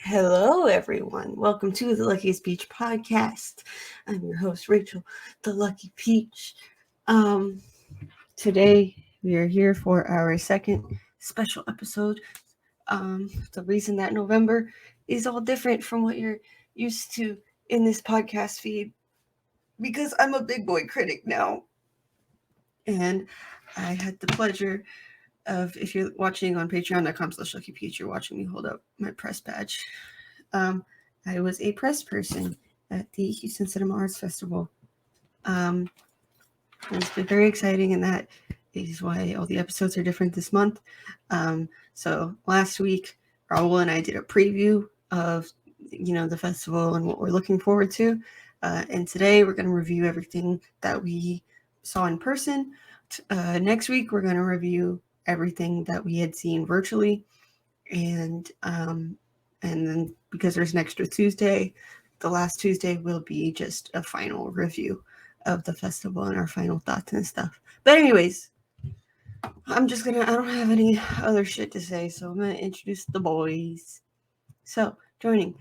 Hello, everyone. Welcome to the Luckiest Peach podcast. I'm your host, Rachel, the Lucky Peach. Today, we are here for our second special episode. The reason that November is all different from what you're used to in this podcast feed, because I'm a big boy critic now. And I had the pleasure of, if you're watching on patreon.com/luckypeach, you're watching me hold up my press badge. I was a press person at the Houston Cinema Arts Festival. It's been very exciting, and that is why all the episodes are different this month. So last week, Raúl and I did a preview of the festival and what we're looking forward to. And today we're going to review everything that we saw in person. Next week, we're going to review everything that we had seen virtually. And then because there's an extra Tuesday, the last Tuesday will be just a final review of the festival and our final thoughts and stuff. But anyways, I don't have any other shit to say, so I'm gonna introduce the boys. So joining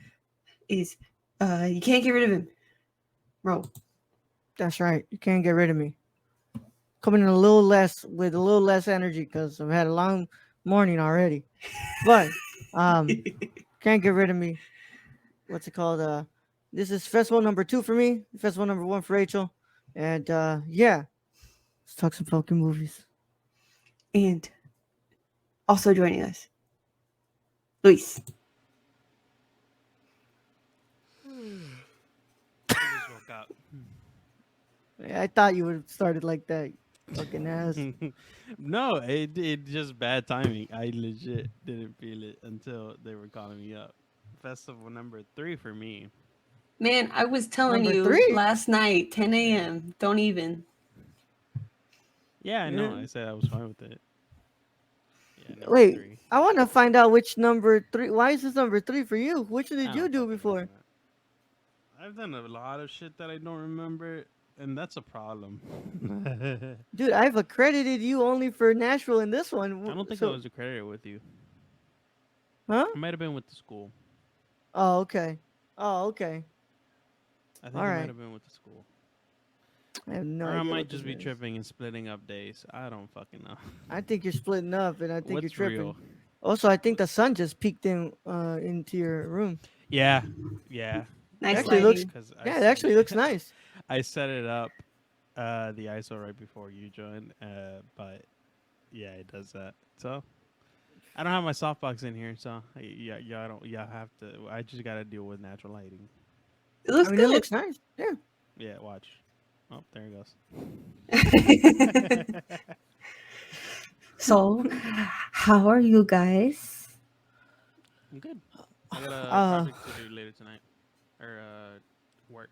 is you can't get rid of him. Roll. That's right. You can't get rid of me. Coming in a little less with a little less energy because I've had a long morning already. But can't get rid of me. What's it called? This is festival number 2 for me. Festival number 1 for Rachel. And yeah, let's talk some fucking movies. And also joining us, Luis. I just woke up. I thought you would have started like that, fucking ass. No, it just bad timing. I legit didn't feel it until they were calling me up. Festival number 3 for me. Man, I was telling Number you 3? last night, 10 a.m. Don't even. Yeah, I know. Yeah. I said I was fine with it. Yeah, number Wait, 3. I want to find out which number 3. Why is this number 3 for you? Which did I you don't do fucking before? remember. I've done a lot of shit that I don't remember, and that's a problem. Dude, I've accredited you only for Nashville in this one. I don't think I So, was accredited with you. huh? I might have been with the school. Oh, okay. Oh, okay. I think All I might right. have been with the school. I have no Or I idea might what this just be is. tripping and splitting up days. I don't fucking know. I think you're splitting up, and I think you're What's tripping. real? Also, I think the sun just peeked in into your room. Yeah, yeah. It Nice It actually was looks, lighting. because I yeah, it set actually looks it. nice. I set it up, the ISO right before you joined. But yeah, it does that. So I don't have my softbox in here, so yeah, y'all don't. Y'all have to. I just gotta deal with natural lighting. It I looks mean, it good. looks nice. Yeah. Yeah, watch. Oh, there he goes. So, how are you guys? I'm good. I got a Uh, project to do later tonight, or work.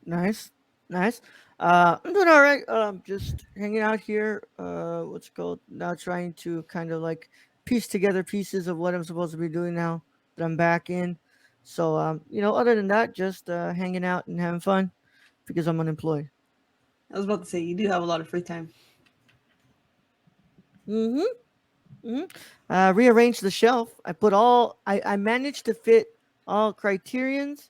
nice, nice. I'm doing all right. Just hanging out here. What's it called? Now trying to kind of like piece together pieces of what I'm supposed to be doing now that I'm back in. So, other than that, just hanging out and having fun because I'm unemployed. I was about to say, you do have a lot of free time. Mm-hmm. Mm-hmm. Rearranged the shelf. I managed to fit all Criterions,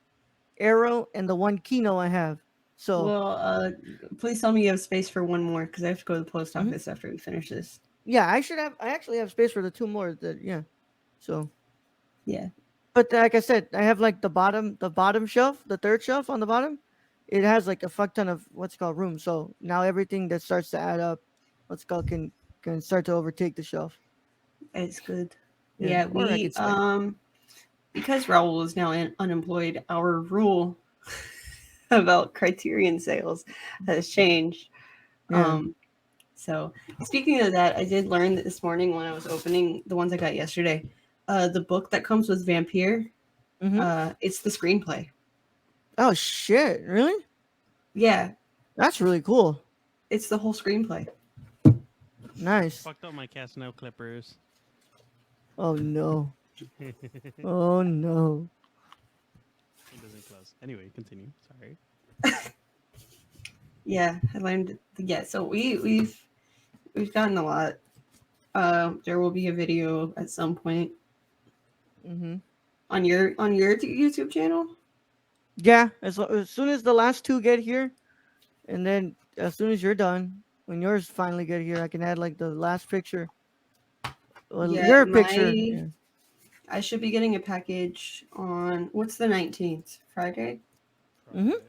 Arrow, and the one Kino I have. So, Well, please tell me you have space for one more, because I have to go to the post mhm. office after we finish this. Yeah, I actually have space for the 2 more. Yeah. So, Yeah. but like I said, I have like the bottom shelf, the third shelf on the bottom. It has like a fuck ton of what's called room. So now everything that starts to add up, what's called can start to overtake the shelf. It's good. Yeah, Yeah, or I we could spend. because Raul is now unemployed, our rule about Criterion sales has changed. Yeah. Um, so speaking of that, I did learn that this morning when I was opening the ones I got yesterday. The book that comes with Vampire, Mm-hmm. it's the screenplay. Oh shit! Really? Yeah, That's really cool. it's the whole screenplay. Nice. Fucked up my cat snow clippers. Oh no. It Oh no. doesn't close. Anyway, continue. Sorry. Yeah, I learned. Yeah, so we've gotten a lot. There will be a video at some point. Mm-hmm. on your YouTube channel. Yeah, as soon as the last two get here, and then as soon as you're done, when yours finally get here, I can add like the last picture. Well, Yeah, your picture. Yeah. I should be getting a package on what's the 19th, Friday, Mhm. Friday.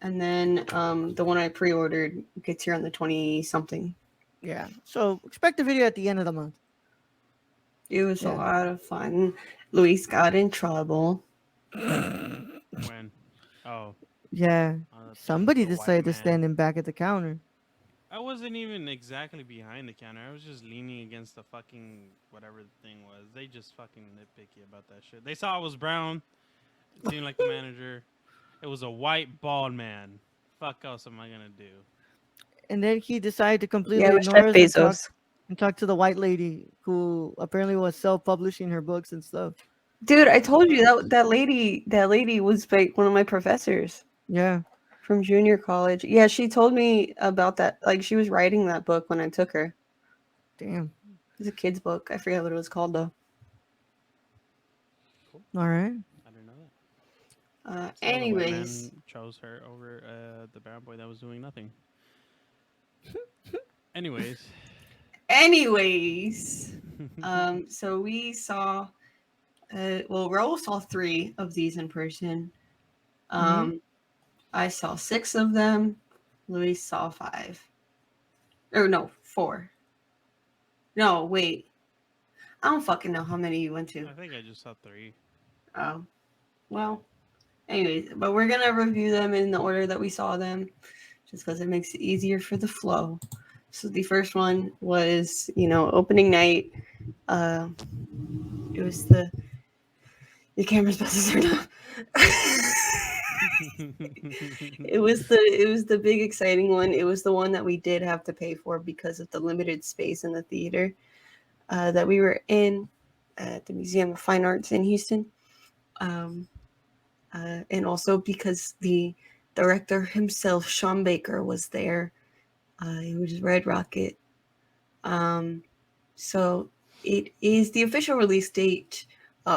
and then the one I pre-ordered gets here on the 20 something. Yeah. So expect the video at the end of the month. It was a Yeah. lot of fun. Luis got in trouble. When? Oh, Yeah. Somebody the white decided to man. stand in back at the counter. I wasn't even exactly behind the counter. I was just leaning against the fucking whatever the thing was. They just fucking nitpicky about that shit. They saw I was brown. It seemed like the manager. It was a white bald man. Fuck else am I gonna do? And then he decided to Yeah, completely with ignore Jeff us Bezos. and talk to the white lady who apparently was self-publishing her books and stuff. Dude, Oh, I she told you was? that lady was like one of my professors Yeah. from junior college. Yeah, she told me about that. Like she was writing that book when I took her. Damn. It was a kid's book. I forget what it was called though. Cool. All right. I didn't know that. So the white Anyways, man chose her over the brown boy that was doing nothing. Anyways. so we saw. Well, Raúl saw 3 of these in person. I saw 6 of them. Luis saw 5. Or no, 4. No, wait. I don't fucking know how many you went to. I think I just saw 3. Oh, well. Anyways, but we're gonna review them in the order that we saw them, just because it makes it easier for the flow. So the first one was, opening night. It was your camera's about to turn off. It was the big exciting one. It was the one that we did have to pay for because of the limited space in the theater that we were in at the Museum of Fine Arts in Houston, and also because the director himself, Sean Baker, was there. He was Red Rocket. So it is the official release date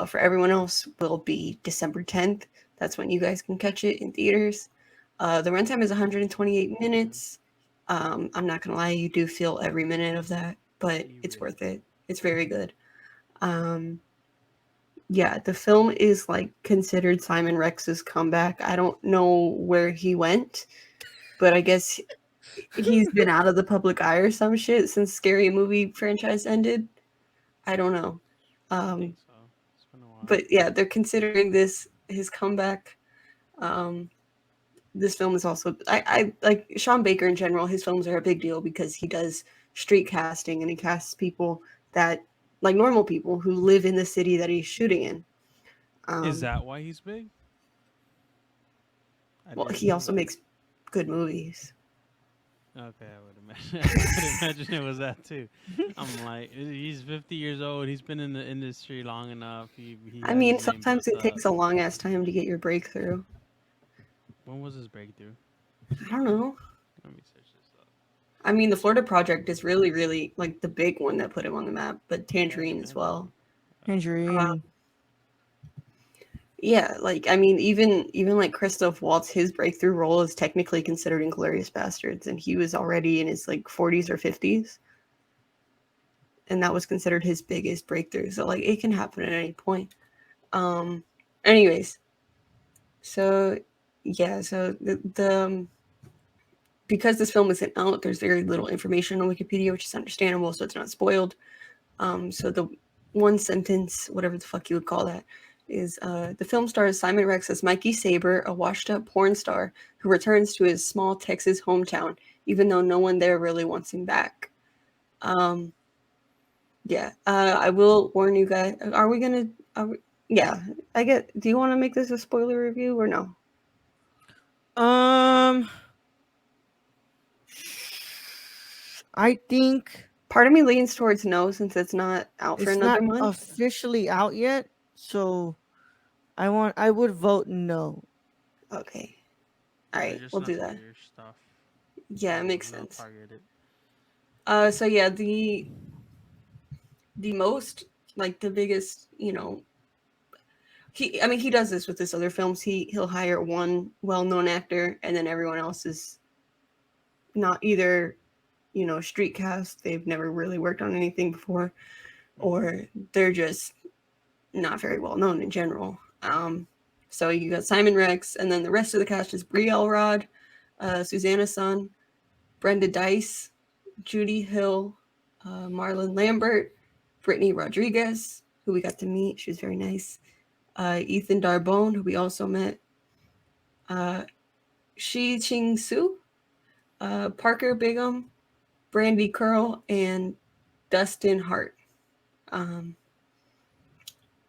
for everyone else will be December 10th. That's when you guys can catch it in theaters. The runtime is 128 minutes. I'm not going to lie, you do feel every minute of that, but it's worth it. It's very good. Yeah, the film is like considered Simon Rex's comeback. I don't know where he went, but I guess he's been out of the public eye or some shit since Scary Movie franchise ended. I don't know. I think so. It's been a while. But yeah, they're considering this his comeback. This film is also I like Sean Baker in general. His films are a big deal because he does street casting and he casts people that like normal people who live in the city that he's shooting in. Is that why he's big? Well, he also makes good movies. Okay, I would imagine. I would imagine it was that too. I'm like, he's 50 years old. He's been in the industry long enough. I mean, sometimes it takes a long ass time to get your breakthrough. When was his breakthrough? I don't know. Let me search this up. I mean, the Florida Project is really, really like the big one that put him on the map, but Tangerine as well. Tangerine. Yeah, like I mean, even like Christoph Waltz, his breakthrough role is technically considered Inglourious Bastards, and he was already in his like 40s or 50s, and that was considered his biggest breakthrough. So like, it can happen at any point. Anyways, so yeah, so the because this film isn't out, there's very little information on Wikipedia, which is understandable, so it's not spoiled. So the one sentence, whatever the fuck you would call that, is the film stars Simon Rex as Mikey Saber, a washed-up porn star who returns to his small Texas hometown, even though no one there really wants him back. Yeah, I will warn you guys. Are we gonna? Yeah, I get. Do you want to make this a spoiler review or no? I think part of me leans towards no, since it's not out for another month. Officially out yet, so I would vote no. Okay. All right, we'll do that. Stuff. Yeah, it makes sense. Targeted. So yeah, the most, like the biggest, he does this with his other films. He'll hire one well-known actor, and then everyone else is not either, street cast. They've never really worked on anything before, or they're just not very well known in general. So you got Simon Rex, and then the rest of the cast is Brie Elrod, Susanna Son, Brenda Dice, Judy Hill, Marlon Lambert, Brittany Rodriguez, who we got to meet. She was very nice. Ethan Darbone, who we also met. Shi Ching Su, Parker Bigham, Brandy Curl, and Dustin Hart.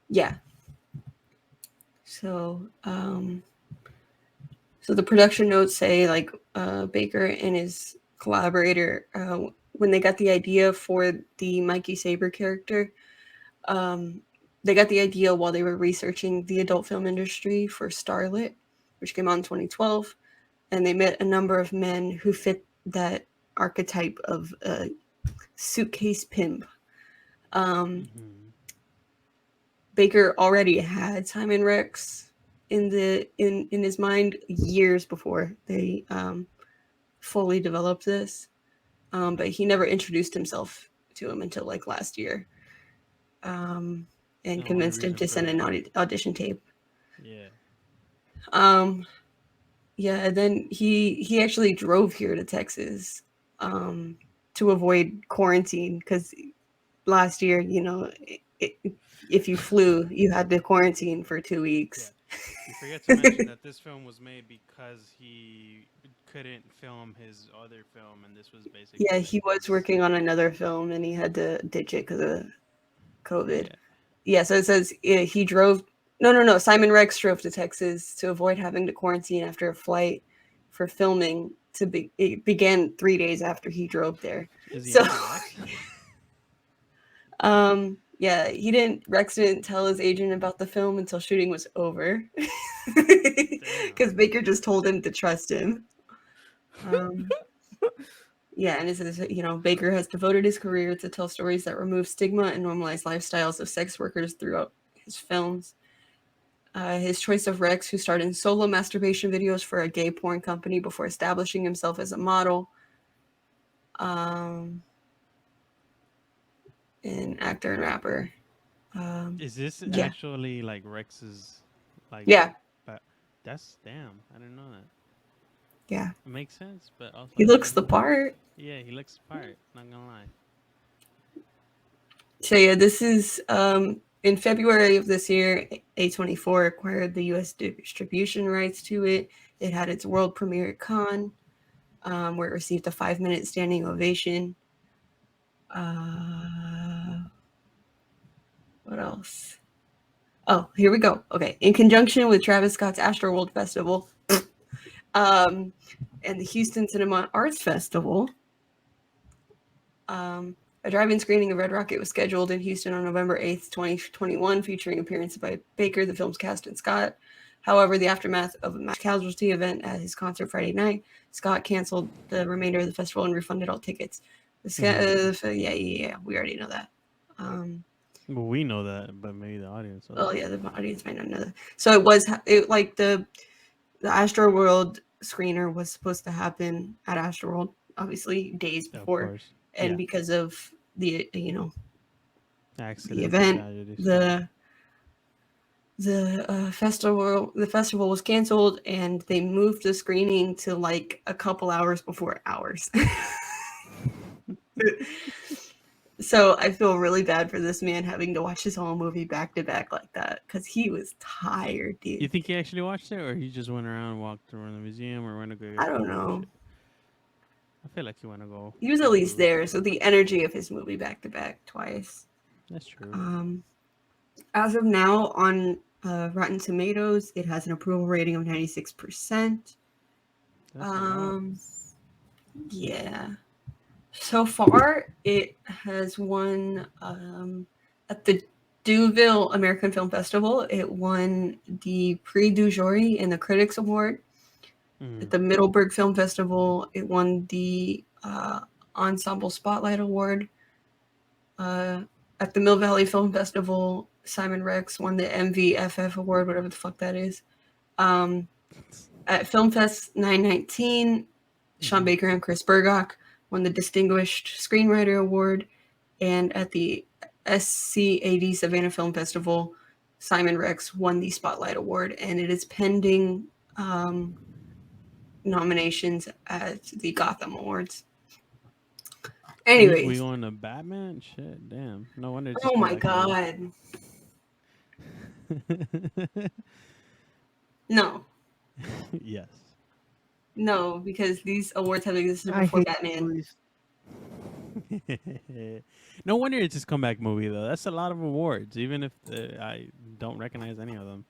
Yeah. So the production notes say, like, Baker and his collaborator, when they got the idea for the Mikey Saber character, they got the idea while they were researching the adult film industry for Starlit, which came out in 2012, and they met a number of men who fit that archetype of a suitcase pimp. Baker already had Simon Rex in his mind years before they fully developed this, but he never introduced himself to him until like last year, and convinced him to send an audition tape. Yeah. Yeah. And then he actually drove here to Texas to avoid quarantine, because last year, if you flew, you had to quarantine for 2 weeks. Yeah. You forget to mention that this film was made because he couldn't film his other film, and this was basically... Yeah, he was working on another film, and he had to ditch it because of COVID. Yeah, so it says he drove... No. Simon Rex drove to Texas to avoid having to quarantine after a flight for filming. It began 3 days after he drove there. Yeah, Rex didn't tell his agent about the film until shooting was over, because Baker just told him to trust him. Yeah, and it says, Baker has devoted his career to tell stories that remove stigma and normalize lifestyles of sex workers throughout his films. His choice of Rex, who starred in solo masturbation videos for a gay porn company before establishing himself as a model. An actor and rapper. Is this actually like Rex's, like... Yeah. But that's... damn, I didn't know that. Yeah. It makes sense, but also... He looks the part. Yeah, he looks the part, not gonna lie. So yeah, this is in February of this year, A24 acquired the US distribution rights to it. It had its world premiere at Cannes, where it received a 5-minute standing ovation. What else? Oh, here we go. Okay. In conjunction with Travis Scott's Astroworld Festival and the Houston Cinema Arts Festival, a drive-in screening of Red Rocket was scheduled in Houston on November 8th, 2021, featuring appearances by Baker, the film's cast, and Scott. However, the aftermath of a mass casualty event at his concert Friday night, Scott canceled the remainder of the festival and refunded all tickets. Yeah, we already know that. Well, we know that, but maybe the audience. Oh yeah, the audience might not know that. So the Astroworld screener was supposed to happen at Astroworld, obviously days before, and because of the accident, the event, the festival was canceled, and they moved the screening to like a couple hours before ours. So I feel really bad for this man having to watch his whole movie back to back like that, because he was tired, dude. You think he actually watched it, or he just went around and walked around the museum, or went to go? I don't know. I feel like he went to go. He was at least there, so the energy of his movie back to back twice. That's true. As of now, on Rotten Tomatoes, it has an approval rating of 96%. Yeah. So far, it has won at the Deauville American Film Festival. It won the Prix du Jury in the Critics Award. At the Middleburg Film Festival, it won the Ensemble Spotlight Award. At the Mill Valley Film Festival, Simon Rex won the MVFF award, whatever the fuck that is. At Film Fest 919, Sean Baker and Chris Burgock won the Distinguished Screenwriter Award. And at the SCAD Savannah Film Festival, Simon Rex won the Spotlight Award. And it is pending nominations at the Gotham Awards. Anyways. We going to Batman? Shit, damn. No wonder it's Oh my god. No. Yes. No, because these awards have existed before Batman. No wonder it's his comeback movie, though. That's a lot of awards, even if I don't recognize any of them.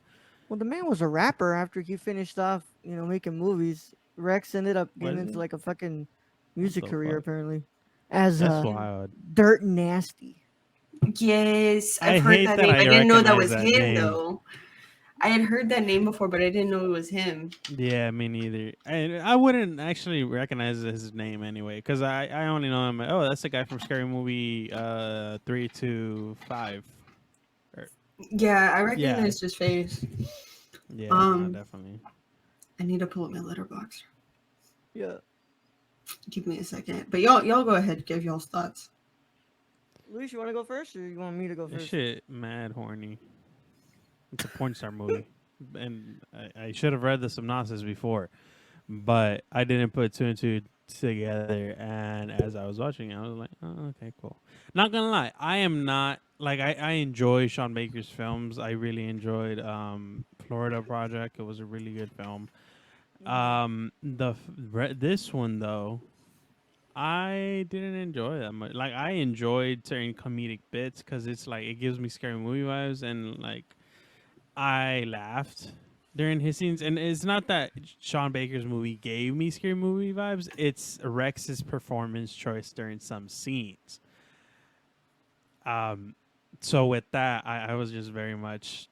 Well, the man was a rapper after he finished off, making movies. Rex ended up getting into like a fucking music career, apparently. As Dirt Nasty. Yes, I've heard that name. I didn't know that was him, though. I had heard that name before, but I didn't know it was him. Yeah, me neither. I wouldn't actually recognize his name anyway, because I only know him. Oh, that's the guy from Scary Movie 3 to 5. Yeah, I recognize his face. Yeah, no, definitely. I need to pull up my letterbox. Yeah. Give me a second. But y'all go ahead, give y'all's thoughts. Luis, you want to go first, or you want me to go first? This shit, mad horny. It's a porn star movie, and I should have read the synopsis before, but I didn't put two and two together. And as I was watching it, I was like, "Oh, okay, cool." Not gonna lie, I am not like I enjoy Sean Baker's films. I really enjoyed Florida Project. It was a really good film. This one though, I didn't enjoy that much. Like I enjoyed certain comedic bits because it's like it gives me scary movie vibes, and like I laughed during his scenes. And it's not that Sean Baker's movie gave me scary movie vibes. It's Rex's performance choice during some scenes. So with that, I was just very much.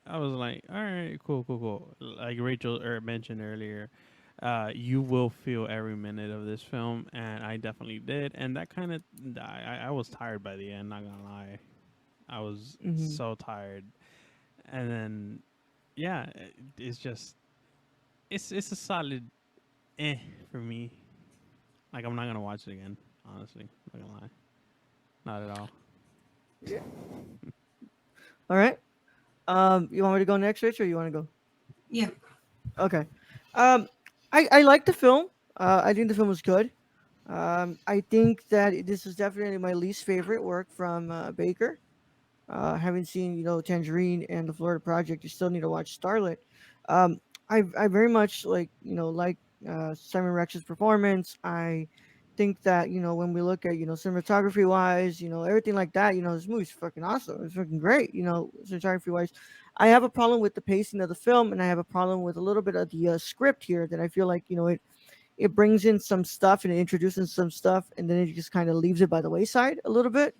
I was like, all right, cool. Like Rachel mentioned earlier, you will feel every minute of this film, and I definitely did. And that kind of, I was tired by the end. Not gonna lie, I was so tired. And then, yeah, it's just, it's a solid, for me. Like I'm not gonna watch it again. Honestly, not gonna lie, not at all. Yeah. All right. You want me to go next, Rich, or you want to go? Yeah. Okay. I like the film. I think the film was good. I think that this is definitely my least favorite work from Baker. Having seen, Tangerine and the Florida Project, you still need to watch Starlet. I very much like Simon Rex's performance. I think that when we look at cinematography wise, everything like that, this movie's fucking awesome. It's fucking great, cinematography wise. I have a problem with the pacing of the film, and I have a problem with a little bit of the script here that I feel like it brings in some stuff and it introduces some stuff, and then it just kind of leaves it by the wayside a little bit.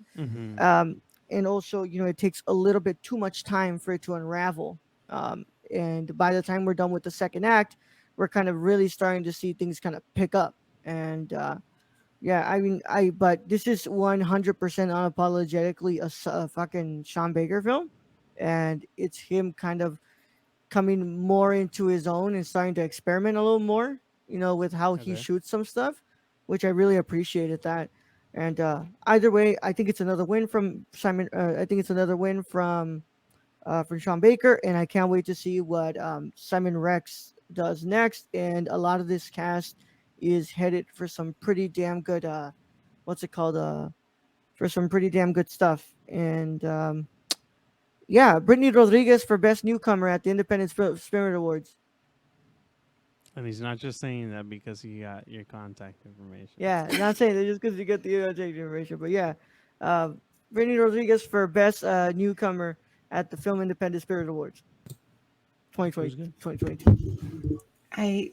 And also, it takes a little bit too much time for it to unravel. And by the time we're done with the second act, we're kind of really starting to see things kind of pick up. And but this is 100% unapologetically a fucking Sean Baker film. And it's him kind of coming more into his own and starting to experiment a little more, with how he shoots some stuff, which I really appreciated that. And either way, I think it's another win from Simon. I think it's another win from Sean Baker, and I can't wait to see what Simon Rex does next. And a lot of this cast is headed for some pretty damn good. What's it called? For some pretty damn good stuff. And Brittany Rodriguez for Best Newcomer at the Independent Spirit Awards. And he's not just saying that because he got your contact information. Yeah, not saying that just because you get the contact information, but yeah. Brittany Rodriguez for Best Newcomer at the Film Independent Spirit Awards 2022. I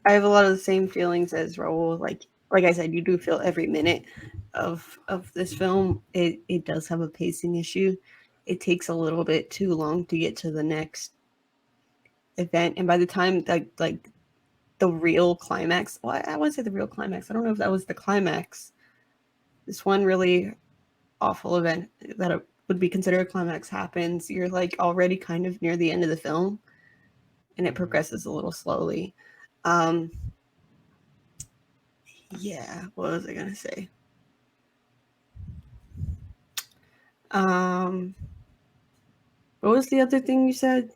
have a lot of the same feelings as Raúl. Like I said, you do feel every minute of this film. It does have a pacing issue. It takes a little bit too long to get to the next event, and by the time that like the real climax, well, I wouldn't say the real climax. I don't know if that was the climax. This one really awful event that would be considered a climax happens, you're like already kind of near the end of the film, and it progresses a little slowly. Yeah, what was I gonna say? What was the other thing you said?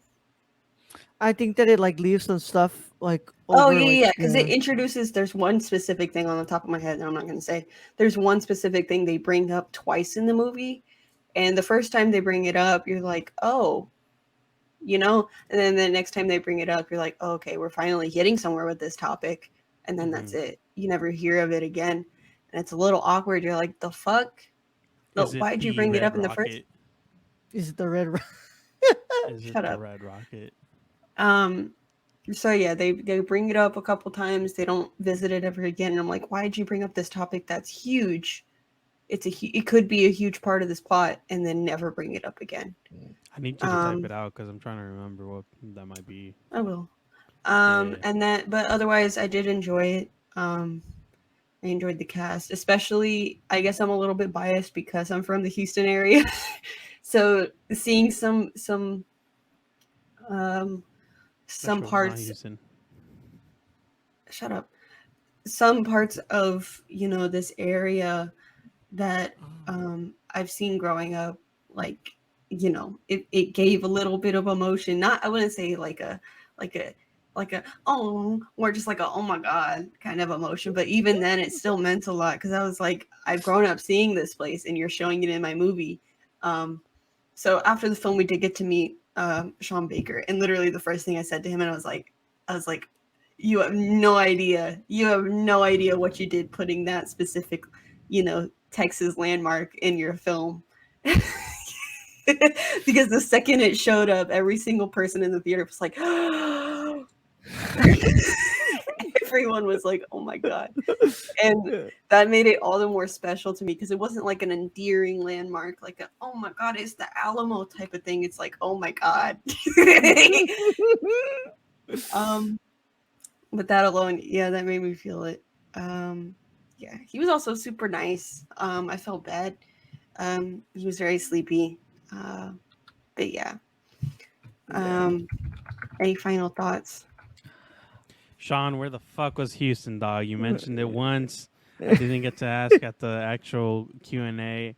I think that it like leaves some stuff like Oh over. yeah, because it introduces. There's one specific thing on the top of my head that I'm not going to say. There's one specific thing they bring up twice in the movie, and the first time they bring it up, you're like, oh, and then the next time they bring it up, you're like, oh, okay, we're finally getting somewhere with this topic, and then that's it. You never hear of it again, and it's a little awkward. You're like, the fuck? No, why'd you bring it up in the first? Is it the red? Is it Shut the up. red rocket? So yeah, they bring it up a couple times. They don't visit it ever again. And I'm like, why'd you bring up this topic that's huge? It could be a huge part of this plot, and then never bring it up again. I need you to type it out because I'm trying to remember what that might be. I will. Yeah. But otherwise, I did enjoy it. I enjoyed the cast, especially. I guess I'm a little bit biased because I'm from the Houston area, so seeing some parts. Shut up. Some parts of this area that I've seen growing up, like it gave a little bit of emotion. Not, I wouldn't say like a oh, or just like a oh my god kind of emotion, but even then it still meant a lot because I was like, I've grown up seeing this place and you're showing it in my movie. So after the film, we did get to meet Sean Baker, and literally the first thing I said to him, and I was like, you have no idea. You have no idea what you did putting that specific, Texas landmark in your film. Because the second it showed up, every single person in the theater was like, everyone was like, oh my God. And that made it all the more special to me because it wasn't like an endearing landmark, like oh my God, it's the Alamo type of thing. It's like, oh my God. But that alone, yeah, that made me feel it. Yeah, he was also super nice. I felt bad. He was very sleepy. But yeah. Any final thoughts? Sean, where the fuck was Houston, dog? You mentioned it once. I didn't get to ask at the actual Q&A.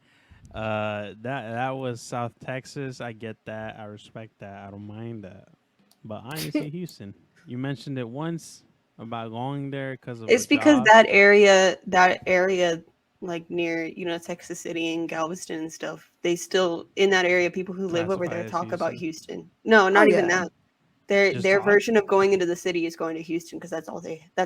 That was South Texas. I get that. I respect that. I don't mind that. But I didn't see Houston. You mentioned it once about going there because of it's because that area, like near Texas City and Galveston and stuff, they still in that area, people who live over there talk about Houston. No, not even that. Their version of going into the city is going to Houston because that's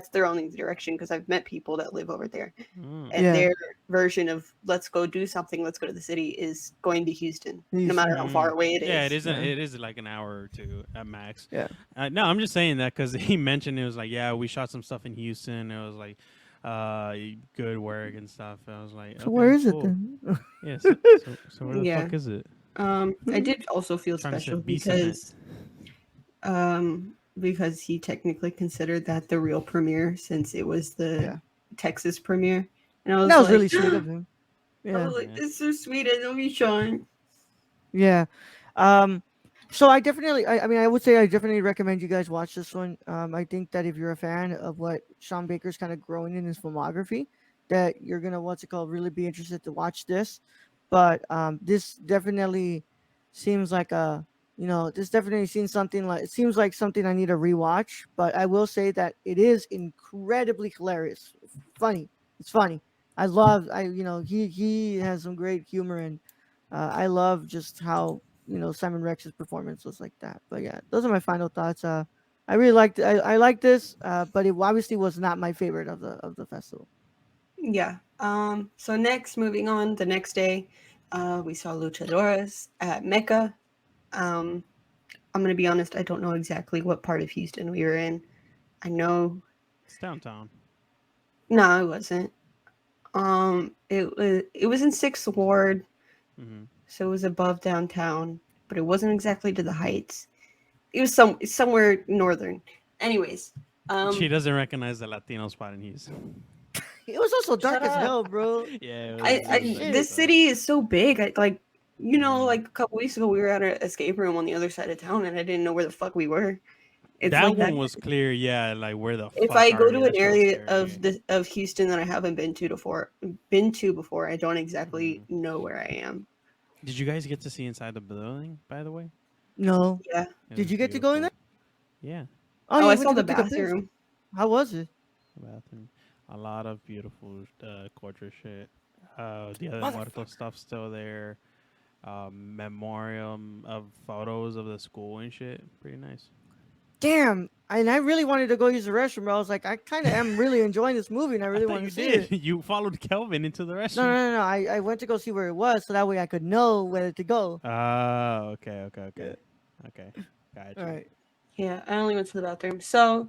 their only direction. Because I've met people that live over there, and their version of let's go do something, let's go to the city is going to Houston, no matter how far away it is. Yeah, it is. It is like an hour or two at max. Yeah. No, I'm just saying that because he mentioned it was like, yeah, we shot some stuff in Houston. It was like, good work and stuff. And I was like, so okay, where is it then? Yeah. So where the fuck is it? I did also feel special because he technically considered that the real premiere since it was the Texas premiere, and I was that was really sweet of him. Yeah, I was like, it's so sweet. I know you, Sean. Yeah. So I definitely, I would say I definitely recommend you guys watch this one. I think that if you're a fan of what Sean Baker's kind of growing in his filmography, that you're gonna really be interested to watch this. But this definitely seems like this definitely seems like something I need to rewatch. But I will say that it is incredibly hilarious, funny. It's funny. He has some great humor, and I love just how Simon Rex's performance was like that. But yeah, those are my final thoughts. I really liked I liked this, but it obviously was not my favorite of the festival. Yeah. So next, moving on, the next day, we saw Luchadoras at Mecca. I'm gonna be honest, I don't know exactly what part of Houston we were in. I know it's downtown. No, it wasn't. It was in 6th Ward, so it was above downtown, but it wasn't exactly to the Heights. It was somewhere northern. Anyways, she doesn't recognize the Latino spot in Houston. It was also dark Shut as up. hell, bro. Yeah, it I, was, Holy it was I like this shit. city is so big. Mhm. Like a couple weeks ago, we were at an escape room on the other side of town, and I didn't know where the fuck we were. It's That like that. one was clear. Yeah, like where the If fuck I are go we? to an That shit was area scary. of Houston that I haven't been to before, I don't exactly Mhm. know where I am. Did you guys get to see inside the building? By the way, No. Yeah. it Did was you get to go in there? beautiful. Yeah, Oh, Oh, yeah, I you went saw to go the take a piss. bathroom. How was it? the bathroom. A lot of beautiful, gorgeous shit. The other Muerto Motherfucker. stuff still there. Memoriam of photos of the school and shit. Pretty nice. Damn. And I really wanted to go use the restroom, but I was like, I kind of am really enjoying this movie and I I really thought want you to see did. it. You followed Kelvin into the No, no, restroom. no, no. I went to go see where it was so that way I could know where to go. Oh, okay, okay, Yeah. okay, okay. All Gotcha. right. Yeah, I only went to the bathroom. So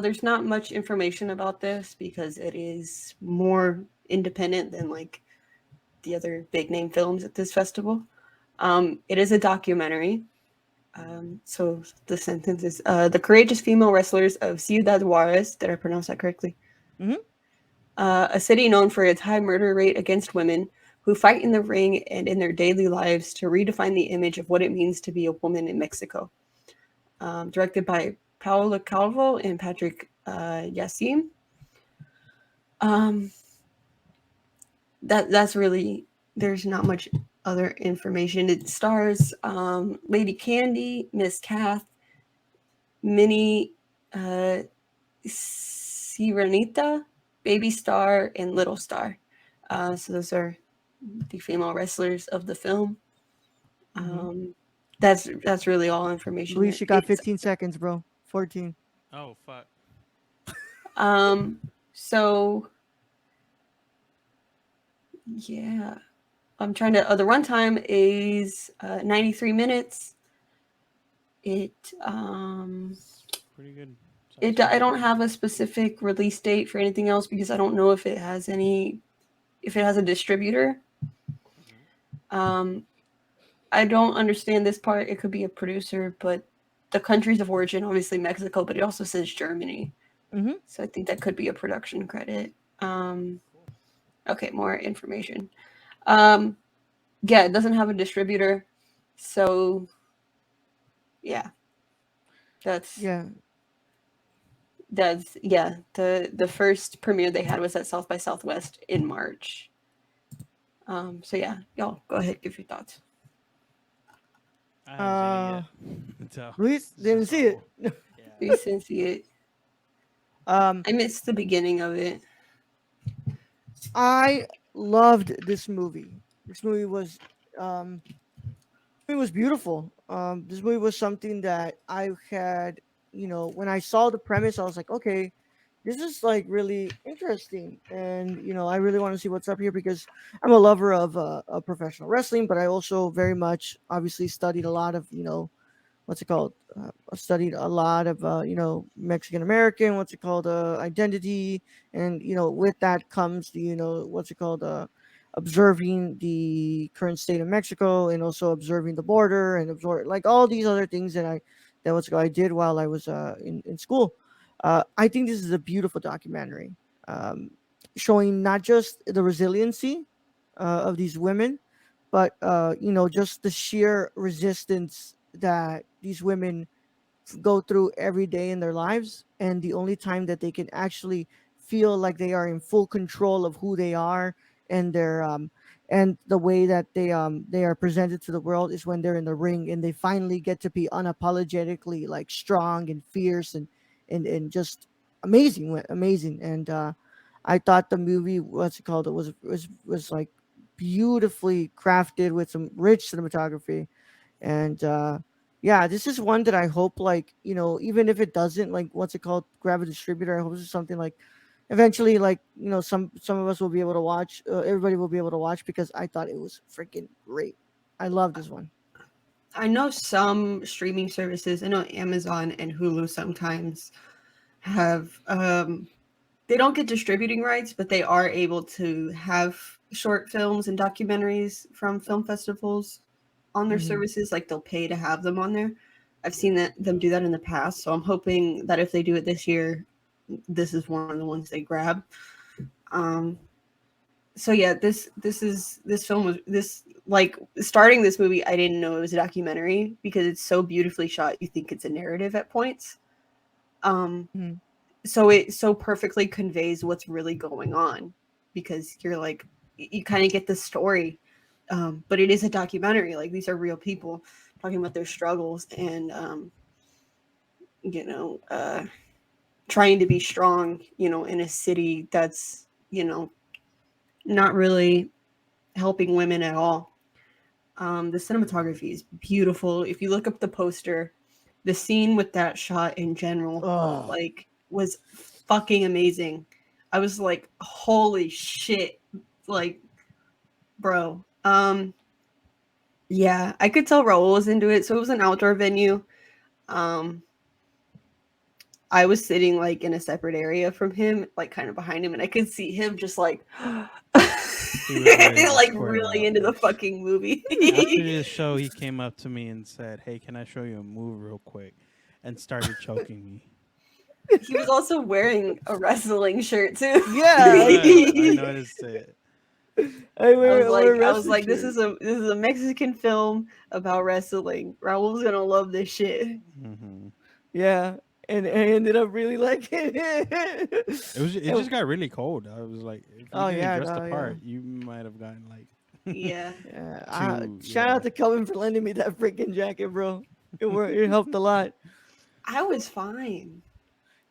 there's not much information about this because it is more independent than like the other big name films at this festival. It is a documentary. So the sentence is the courageous female wrestlers of Ciudad Juarez. Did I pronounce that correctly? Mm-hmm. A city known for its high murder rate against women who fight in the ring and in their daily lives to redefine the image of what it means to be a woman in Mexico. Directed by Paola Calvo and Patrick Yassim. Um, that's really there's not much other information. It stars Lady Candy, Miss Kath, Minnie Sirenita, Baby Star, and Little Star. So those are the female wrestlers of the film. Mm-hmm. That's really all information. Luis, you got It's 15 seconds, bro. 14. Oh fuck. um so yeah. I'm trying to. The runtime is 93 minutes. It Pretty good. I Solid. don't have a specific release date for anything else because I don't know if it has a distributor. Mhm. Um, I don't understand this part. It could be a producer, but the countries of origin, obviously Mexico, but it also says Germany. Mm-hmm. So I think that could be a production credit. Cool. Okay, more information. Um, yeah, it doesn't have a distributor. So yeah, that's Yeah. yeah. The first premiere they had was at South by Southwest in March. So yeah, y'all go ahead, give your thoughts. I haven't seen it Uh, yet. So Luis it's didn't just see it. Raul. Yeah. You didn't see it. um, I missed the beginning of it. I loved this movie. This movie was um it was beautiful. This movie was something that I had, when I saw the premise, I was like, okay, this is like really interesting, and I really want to see what's up here because I'm a lover of professional wrestling, but I also very much obviously studied a lot of what's it called? I studied a lot of Mexican American, what's it called, identity, and with that comes the what's it called, observing the current state of Mexico and also observing the border and absorb like all these other things that what's it called I did while I was in school. I think this is a beautiful documentary, um, showing not just the resiliency of these women, but just the sheer resistance that these women go through every day in their lives, and the only time that they can actually feel like they are in full control of who they are and their and the way that they are presented to the world is when they're in the ring and they finally get to be unapologetically like strong and fierce and just amazing. And I thought the movie, what's it called, it was like beautifully crafted with some rich cinematography. And yeah, this is one that I hope, like, even if it doesn't, like, what's it called, grab a distributor, I hope it's something like eventually, like, some of us will be able to watch, everybody will be able to watch, because I thought it was freaking great. I love this one. I know some streaming services. I know Amazon and Hulu sometimes have they don't get distributing rights, but they are able to have short films and documentaries from film festivals on their Hmm. services. Like they'll pay to have them on there. I've seen them do that in the past, so I'm hoping that if they do it this year, this is one of the ones they grab. Um, so yeah, this film was this like starting this movie. I didn't know it was a documentary because it's so beautifully shot. You think it's a narrative at points. Mhm. So it so perfectly conveys what's really going on because you're like you kind of get the story, but it is a documentary. Like these are real people talking about their struggles and you know trying to be strong. You know, in a city that's not really helping women at all. The cinematography is beautiful. If you look up the poster, the scene with that shot in general, Oh, like, was fucking amazing. I was like, holy shit, like, bro. Yeah, I could tell Raul was into it. So it was an outdoor venue. Um, I was sitting like in a separate area from him, like kind of behind him, and I could see him just like He was ready to like square really up. into the fucking movie. After this show, he came up to me and said, "Hey, can I show you a move real quick?" And started choking me. He was also wearing a wrestling shirt too. He yeah. was. I noticed it. Hey, we're I was wrestling like, shirt. this is a Mexican film about wrestling. Raul's gonna love this shit. Hmm. Yeah, and I ended up really liking it. It was. It And- just got really cold. I was like, if we oh didn't yeah, dress the no, yeah, part, you might have gotten like Yeah, yeah. two. Shout Yeah. out to Kelvin for lending me that freaking jacket, bro. It helped a lot. I was fine.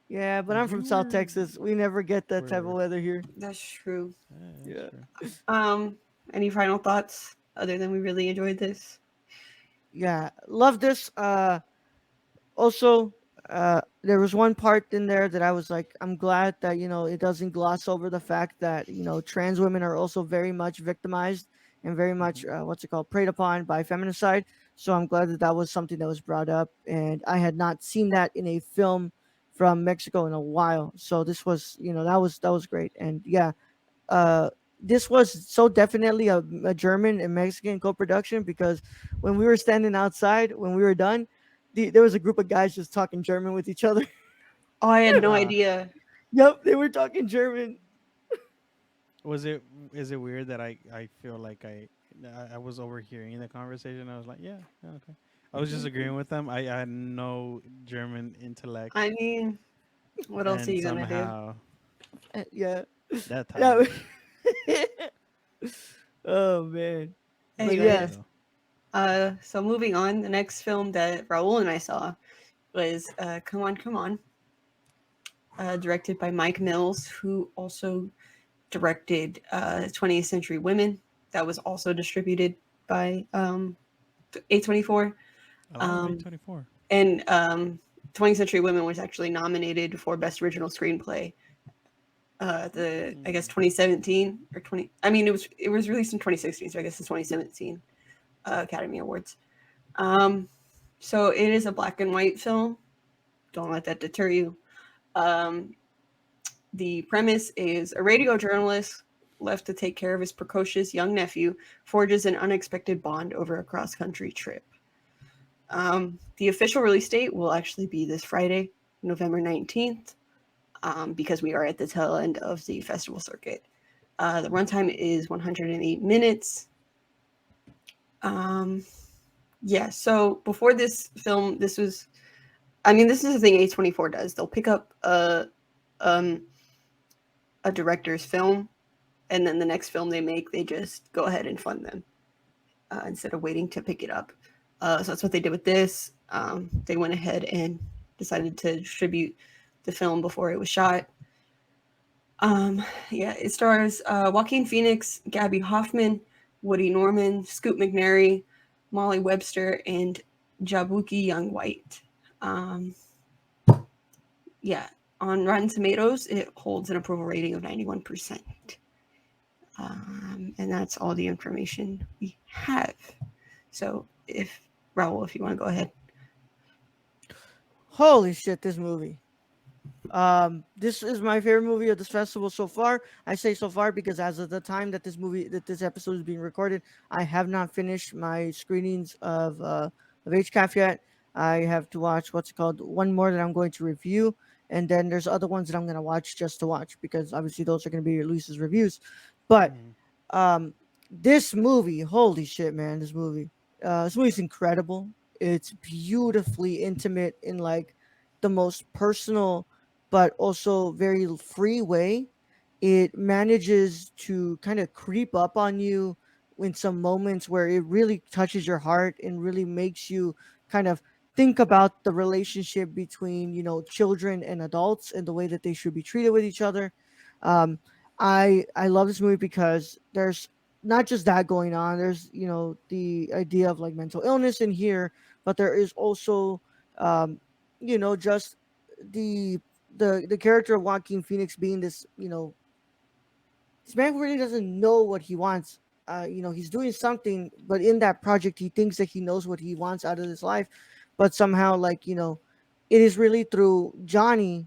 Yeah, but I'm from You South were. Texas. We never get that type of Were. weather here. That's true. Yeah, that's Yeah. true. Um, any final thoughts other than we really enjoyed this? Yeah, love this. Also, there was one part in there that I was like, I'm glad that it doesn't gloss over the fact that trans women are also very much victimized and very much Hmm. what's it called, preyed upon by feminicide. So I'm glad that that was something that was brought up, and I had not seen that in a film from Mexico in a while. So this was, that was great, and yeah, uh, this was so definitely a German and Mexican co-production because when we were standing outside, when we were done, there was a group of guys just talking German with each other. Oh, I had no Ah, idea. Yep, they were talking German. was it? Is it weird that I feel like I was overhearing the conversation? I was like, yeah, yeah, okay. I was just agreeing with them. I had no German intellect, I mean, what else are and you gonna do? somehow Yeah, that taught yeah. me. Oh man, That's but great yeah. Anyways, though. so moving on, the next film that Raul and I saw was Come On, Come On, directed by Mike Mills, who also directed 20th Century Women. That was also distributed by A24. I love Um, A24. and 20th Century Women was actually nominated for Best Original Screenplay. The I guess Mm. 2017 or 20. I mean, it was released in 2016, so I guess it's 2017 Academy Awards. Um, so it is a black and white film. Don't let that deter you. Um, the premise is a radio journalist left to take care of his precocious young nephew forges an unexpected bond over a cross country trip. The official release date will actually be this Friday, November 19th, because we are at the tail end of the festival circuit. The runtime is 108 minutes. Um, yeah, so before this film, this is the thing A24 does. They'll pick up um, a director's film, and then the next film they make, they just go ahead and fund them instead of waiting to pick it up. So that's what they did with this. They went ahead and decided to distribute the film before it was shot. Yeah, it stars Joaquin Phoenix, Gabby Hoffman, Woody Norman, Scoot McNairy, Molly Webster, and Jabuki Young White. Um, yeah, on Rotten Tomatoes, it holds an approval rating of 91%. And that's all the information we have. So, if Raul, if you want to go ahead. Holy shit, this movie. This is my favorite movie of this festival so far. I say so far because as of the time that this episode is being recorded, I have not finished my screenings of HCAF yet. I have to watch what's it called one more that I'm going to review, and then there's other ones that I'm gonna watch just to watch because obviously those are gonna be Luis's reviews. But Mhm. this movie, holy shit, man, this movie's incredible. It's beautifully intimate in like the most personal but also very free way. It manages to kind of creep up on you in some moments where it really touches your heart and really makes you kind of think about the relationship between, children and adults and the way that they should be treated with each other. um, I love this movie because there's not just that going on. There's the idea of like mental illness in here, but there is also just the the character of Joaquin Phoenix being this man who really doesn't know what he wants. He's doing something, but in that project, he thinks that he knows what he wants out of his life, but somehow, like it is really through Johnny,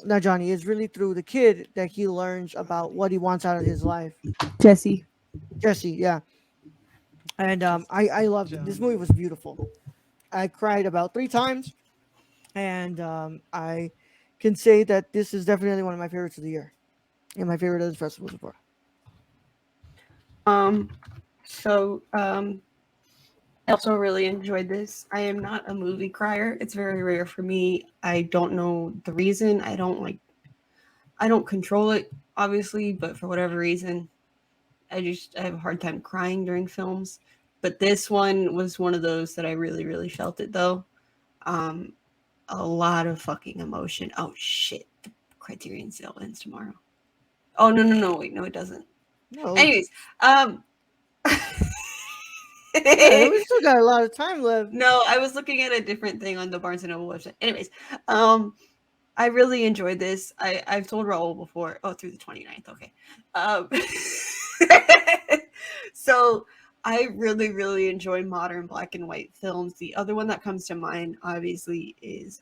not Johnny. It's really through the kid that he learns about what he wants out of his life. Jesse. Jesse, yeah, and I loved it. This movie was beautiful. I cried about 3 times, and I can say that this is definitely one of my favorites of the year, and my favorite of the festival so far. Um, I also really enjoyed this. I am not a movie crier. It's very rare for me. I don't know the reason. I don't control it, obviously, but for whatever reason, I have a hard time crying during films. But this one was one of those that I really, really felt it though. Um, a lot of fucking emotion. Oh shit. The Criterion sale ends tomorrow. Oh no, wait, no, it doesn't. No, Anyways, yeah, we still got a lot of time left. no, I was looking at a different thing on the Barnes and Noble website. Anyways, I really enjoyed this. I've told Raul before. Oh, through the 29th. Okay. Um, so I really, really enjoy modern black and white films. The other one that comes to mind, obviously, is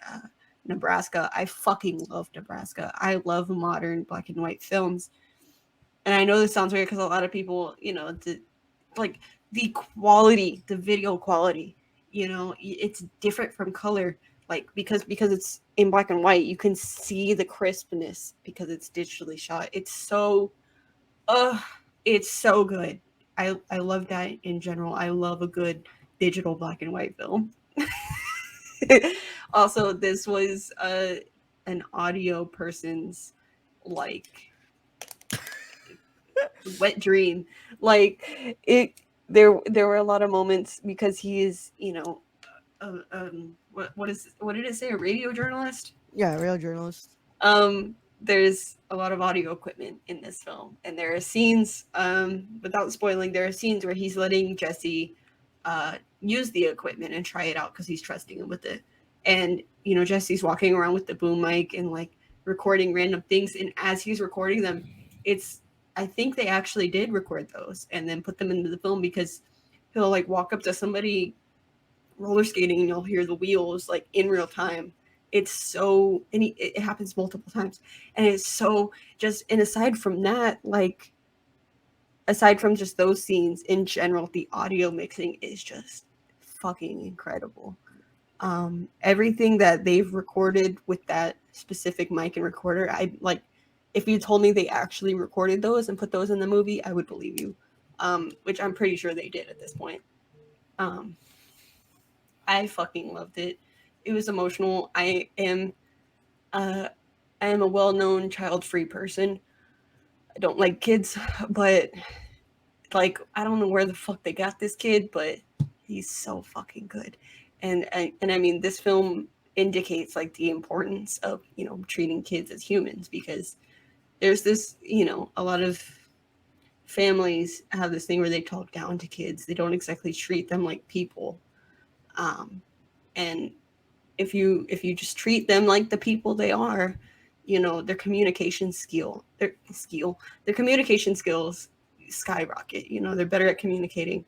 Nebraska. I fucking love Nebraska. I love modern black and white films. And I know this sounds weird because a lot of people, like the quality, the video quality, it's different from color. Like because it's in black and white, you can see the crispness because it's digitally shot. Uh, it's so good. I love that in general. I love a good digital black and white film. Also, this was an audio person's like wet dream. Like it, there were a lot of moments because he is, what did it say? A radio journalist. Yeah, real journalist. There's a lot of audio equipment in this film, and there are scenes. Without spoiling, there are scenes where he's letting Jesse use the equipment and try it out because he's trusting him with it. And Jesse's walking around with the boom mic and like recording random things, and as he's recording them, it's I think they actually did record those and then put them into the film because he'll like walk up to somebody roller skating and you'll hear the wheels like in real time. It's so, and it happens multiple times, and it's so just. And aside from that, like aside from just those scenes in general, the audio mixing is just fucking incredible. Everything that they've recorded with that specific mic and recorder, I like. If you told me they actually recorded those and put those in the movie, I would believe you. Which I'm pretty sure they did at this point. Um, I fucking loved it. It was emotional. Uh, I am a well-known child-free person. I don't like kids, but like I don't know where the fuck they got this kid, but he's so fucking good. And I mean, this film indicates like the importance of treating kids as humans because there's this a lot of families have this thing where they talk down to kids. They don't exactly treat them like people. And if you just treat them like the people they are, their communication their communication skills skyrocket. They're better at communicating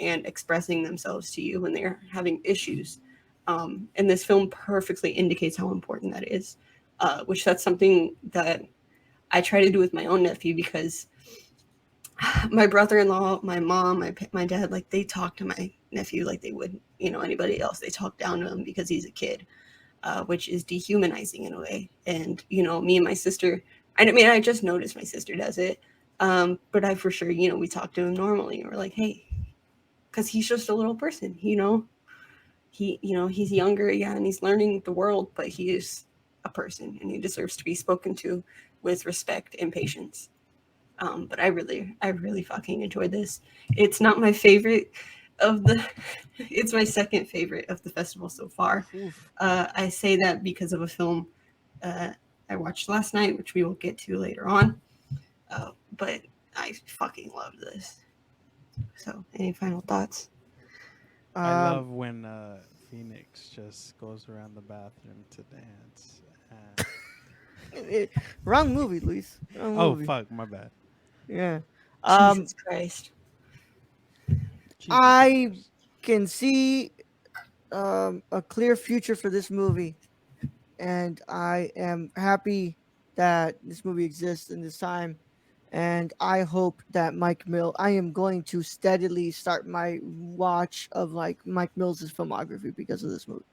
and expressing themselves to you when they're having issues. And this film perfectly indicates how important that is, which that's something that I try to do with my own nephew because my brother-in-law, my mom, my dad, like they talk to my nephew like they would, anybody else. They talk down to him because he's a kid. which is dehumanizing in a way. And, you know, me and my sister, I mean, I just noticed my sister does it. But I for sure, you know, we talk to him normally and we're like, hey, because he's just a little person, you know, he's younger, yeah, and he's learning the world, but he is a person and he deserves to be spoken to with respect and patience. But I really fucking enjoyed this. It's not my favorite of the, it's my second favorite of the festival so far. Oof. I say that because of a film I watched last night, which we will get to later on. But I fucking love this. So, any final thoughts? I Um, love when Phoenix just goes around the bathroom to dance. wrong movie, Luis. Wrong Oh movie. fuck, my bad. Yeah. Jesus Christ. Jeepers I creepers. can see a clear future for this movie, and I am happy that this movie exists in this time. And I hope that I am going to steadily start my watch of like Mike Mills's filmography because of this movie.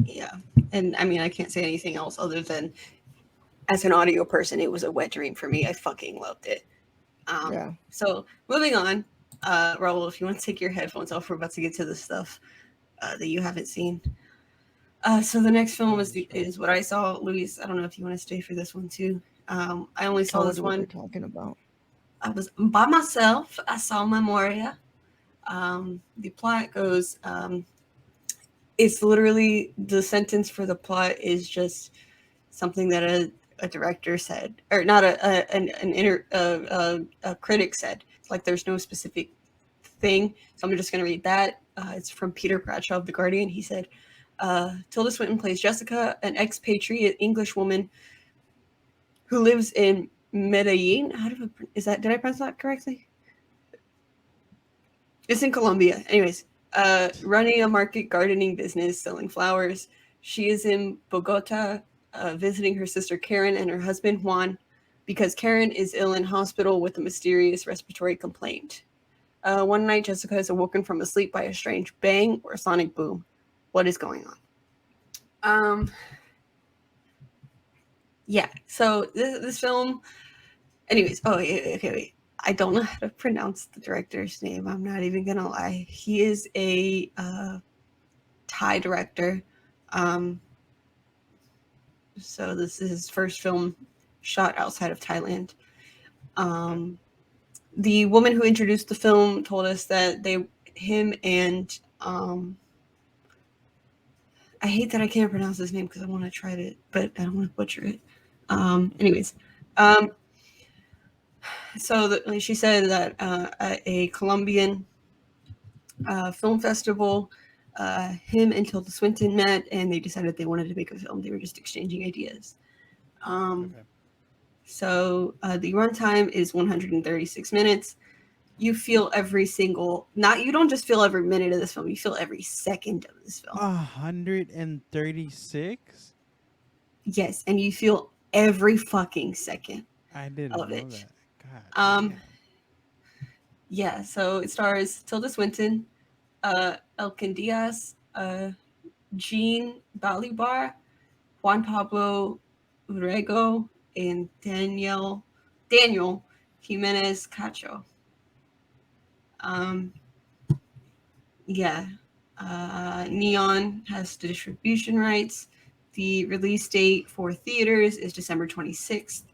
Yeah. And I mean, I can't say anything else other than as an audio person, it was a wet dream for me. I fucking loved it. Yeah. So moving on, Raul, if you want to take your headphones off, we're about to get to the stuff that you haven't seen. So the next film is what I saw. Luis, I don't know if you want to stay for this one too. I only saw I this wonder what they're one. talking about. I was by myself. I saw Memoria. The plot goes, it's literally the sentence for the plot is just something that a director said, or not a critic said. It's like there's no specific thing, so I'm just going to read that. It's from Peter Bradshaw of The Guardian. He said, Tilda Swinton plays Jessica, an expatriate English woman who lives in Medellin. Did I pronounce that correctly? It's in Colombia. Anyways, running a market gardening business, selling flowers. She is in Bogota, visiting her sister Karen and her husband Juan, because Karen is ill in hospital with a mysterious respiratory complaint. One night, Jessica is awoken from a sleep by a strange bang or sonic boom. What is going on? Yeah. So this film. Anyways, okay, wait. I don't know how to pronounce the director's name. I'm not even gonna lie. He is a Thai director. So this is his first film shot outside of Thailand. The woman who introduced the film told us that him and I hate that I can't pronounce his name because I want to try it, but I don't want to butcher it. Anyways, so she said that at a Colombian film festival, him and Tilda Swinton met, and they decided they wanted to make a film. They were just exchanging ideas. Okay. So the runtime is 136 minutes. You feel every single, you don't just feel every minute of this film, you feel every second of this film. 136? Yes, and you feel every fucking second I didn't of know it. that. God. Damn. Yeah, so it stars Tilda Swinton, Elkin Diaz, Jean Balibar, Juan Pablo Urego, and Daniel Jimenez Cacho. Yeah. Neon has the distribution rights. The release date for theaters is December 26th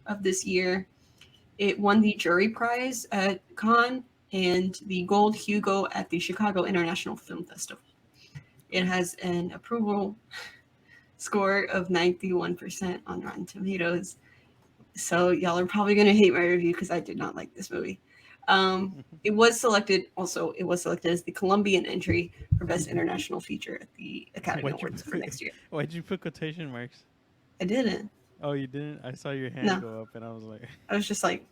of this year. It won the jury prize at Cannes and the Gold Hugo at the Chicago International Film Festival. It has an approval score of 91% on Rotten Tomatoes. So y'all are probably going to hate my review because I did not like this movie. It was selected as the Colombian entry for Best International Feature at the Academy Awards for next year. Why'd you put quotation marks? I didn't. Oh, you didn't? I saw your hand No. go up and I was like... I was just like,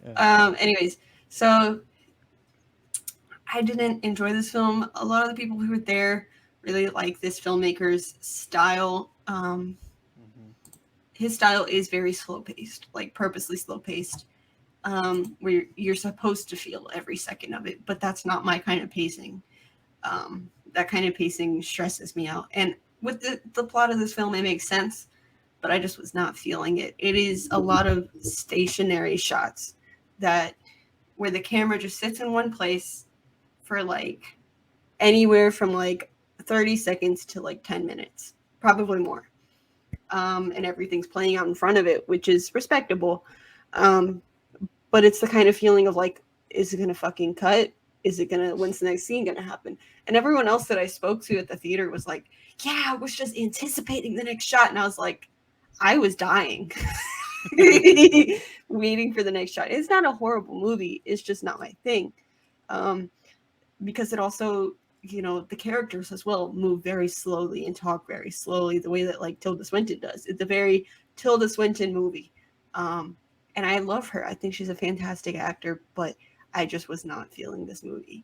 Yeah. anyways, so I didn't enjoy this film. A lot of the people who were there really like this filmmaker's style. His style is very slow paced, like purposely slow paced, where you're supposed to feel every second of it, but that's not my kind of pacing. that kind of pacing stresses me out. And with the plot of this film, it makes sense, but I just was not feeling it. It is a lot of stationary shots that where the camera just sits in one place for like anywhere from like 30 seconds to like 10 minutes, probably more. And everything's playing out in front of it, which is respectable. But it's the kind of feeling of like, is it going to fucking cut? Is it going to, when's the next scene going to happen? And everyone else that I spoke to at the theater was like, yeah, I was just anticipating the next shot. And I was like, I was dying waiting for the next shot. It's not a horrible movie. It's just not my thing. Because it also, you know, the characters as well move very slowly and talk very slowly, the way that like Tilda Swinton does. It's a very Tilda Swinton movie. And I love her. I think she's a fantastic actor, but I just was not feeling this movie.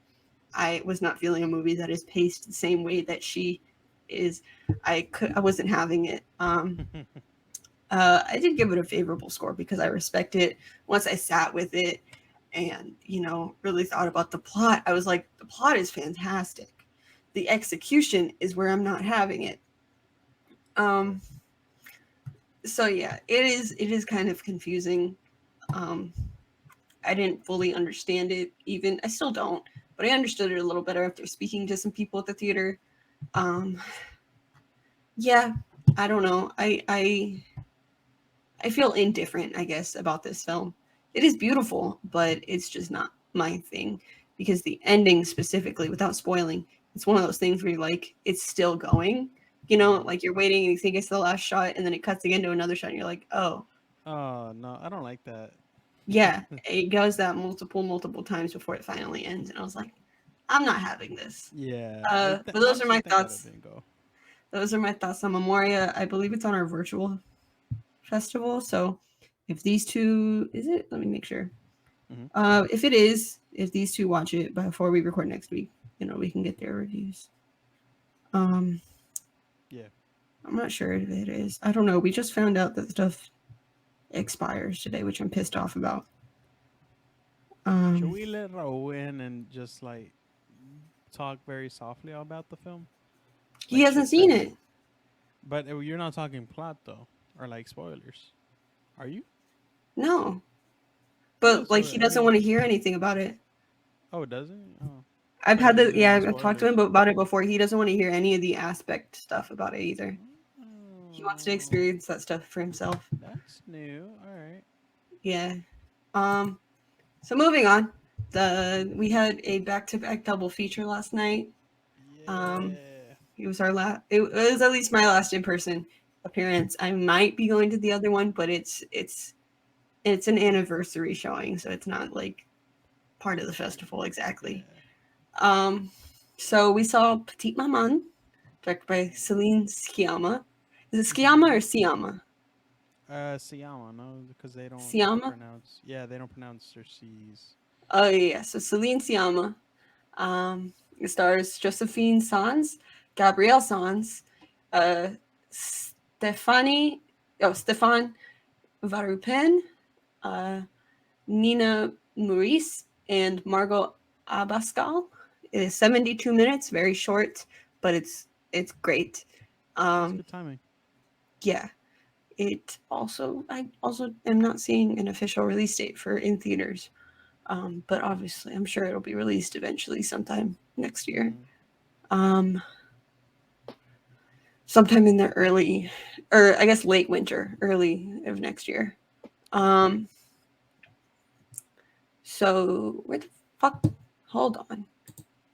I was not feeling a movie that is paced the same way that she is. I wasn't having it. I did give it a favorable score because I respect it. Once I sat with it and, you know, really thought about the plot, I was like, the plot is fantastic. The execution is where I'm not having it. So yeah, it is kind of confusing. I didn't fully understand it even. I still don't, but I understood it a little better after speaking to some people at the theater. Yeah, I don't know. I feel indifferent, I guess, about this film. It is beautiful, but it's just not my thing because the ending specifically, without spoiling, it's one of those things where you're like, it's still going. You know, like you're waiting and you think it's the last shot, and then it cuts again to another shot, and you're like, oh. Oh no, I don't like that. Yeah, it does that multiple times before it finally ends, and I was like, I'm not having this. Yeah. But those are my think I'd have thoughts. been go. Those are my thoughts on Memoria. I believe it's on our virtual festival. So if these two, is it? Let me make sure. If it is, if these two watch it before we record next week, you know, we can get their reviews. Yeah. I'm not sure if it is. I don't know. We just found out that stuff expires today, which I'm pissed off about. Should we let Raúl in and just like talk very softly about the film? He Like, hasn't seen it. But you're not talking plot though, or like spoilers, are you? No. But like he doesn't want to hear anything about it. Oh, doesn't? Oh. I've had the I've talked to him about it before. He doesn't want to hear any of the aspect stuff about it either. He wants to experience that stuff for himself. That's new. All right. Yeah. So moving on. We had a back-to-back double feature last night. Yeah. It was our last. It was at least my last in-person appearance. I might be going to the other one, but it's an anniversary showing, so it's not like part of the festival exactly. Yeah. So we saw Petite Maman, directed by Celine Sciamma. Is it Sciamma or Siama? Sciamma, no, because they don't pronounce. Yeah, they don't pronounce their C's. Oh yeah, so Celine Sciamma. It stars Josephine Sans, Gabrielle Sans, Stefan Varupin, Nina Maurice, and Margot Abascal. It is 72 minutes, very short, but it's great. That's good timing. Yeah. I also am not seeing an official release date for in theaters. But obviously I'm sure it'll be released eventually sometime next year. Sometime in the early, or I guess late winter, early of next year. So where the fuck? Hold on.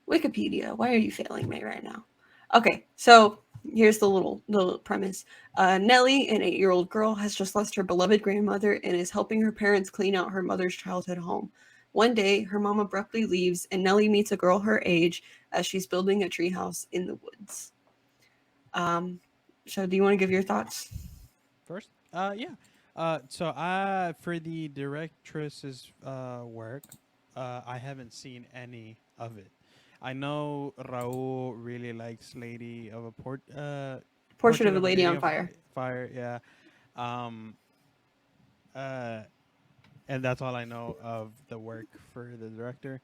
Wikipedia, why are you failing me right now? Okay, so here's the little premise. Nellie, an 8-year-old girl, has just lost her beloved grandmother and is helping her parents clean out her mother's childhood home. One day, her mom abruptly leaves, and Nellie meets a girl her age as she's building a treehouse in the woods. So do you want to give your thoughts? First? Yeah. So for the directress's work, I haven't seen any of it. I know Raúl really likes Lady of a Portrait of a Lady on Fire. Fire, yeah. And that's all I know of the work for the director.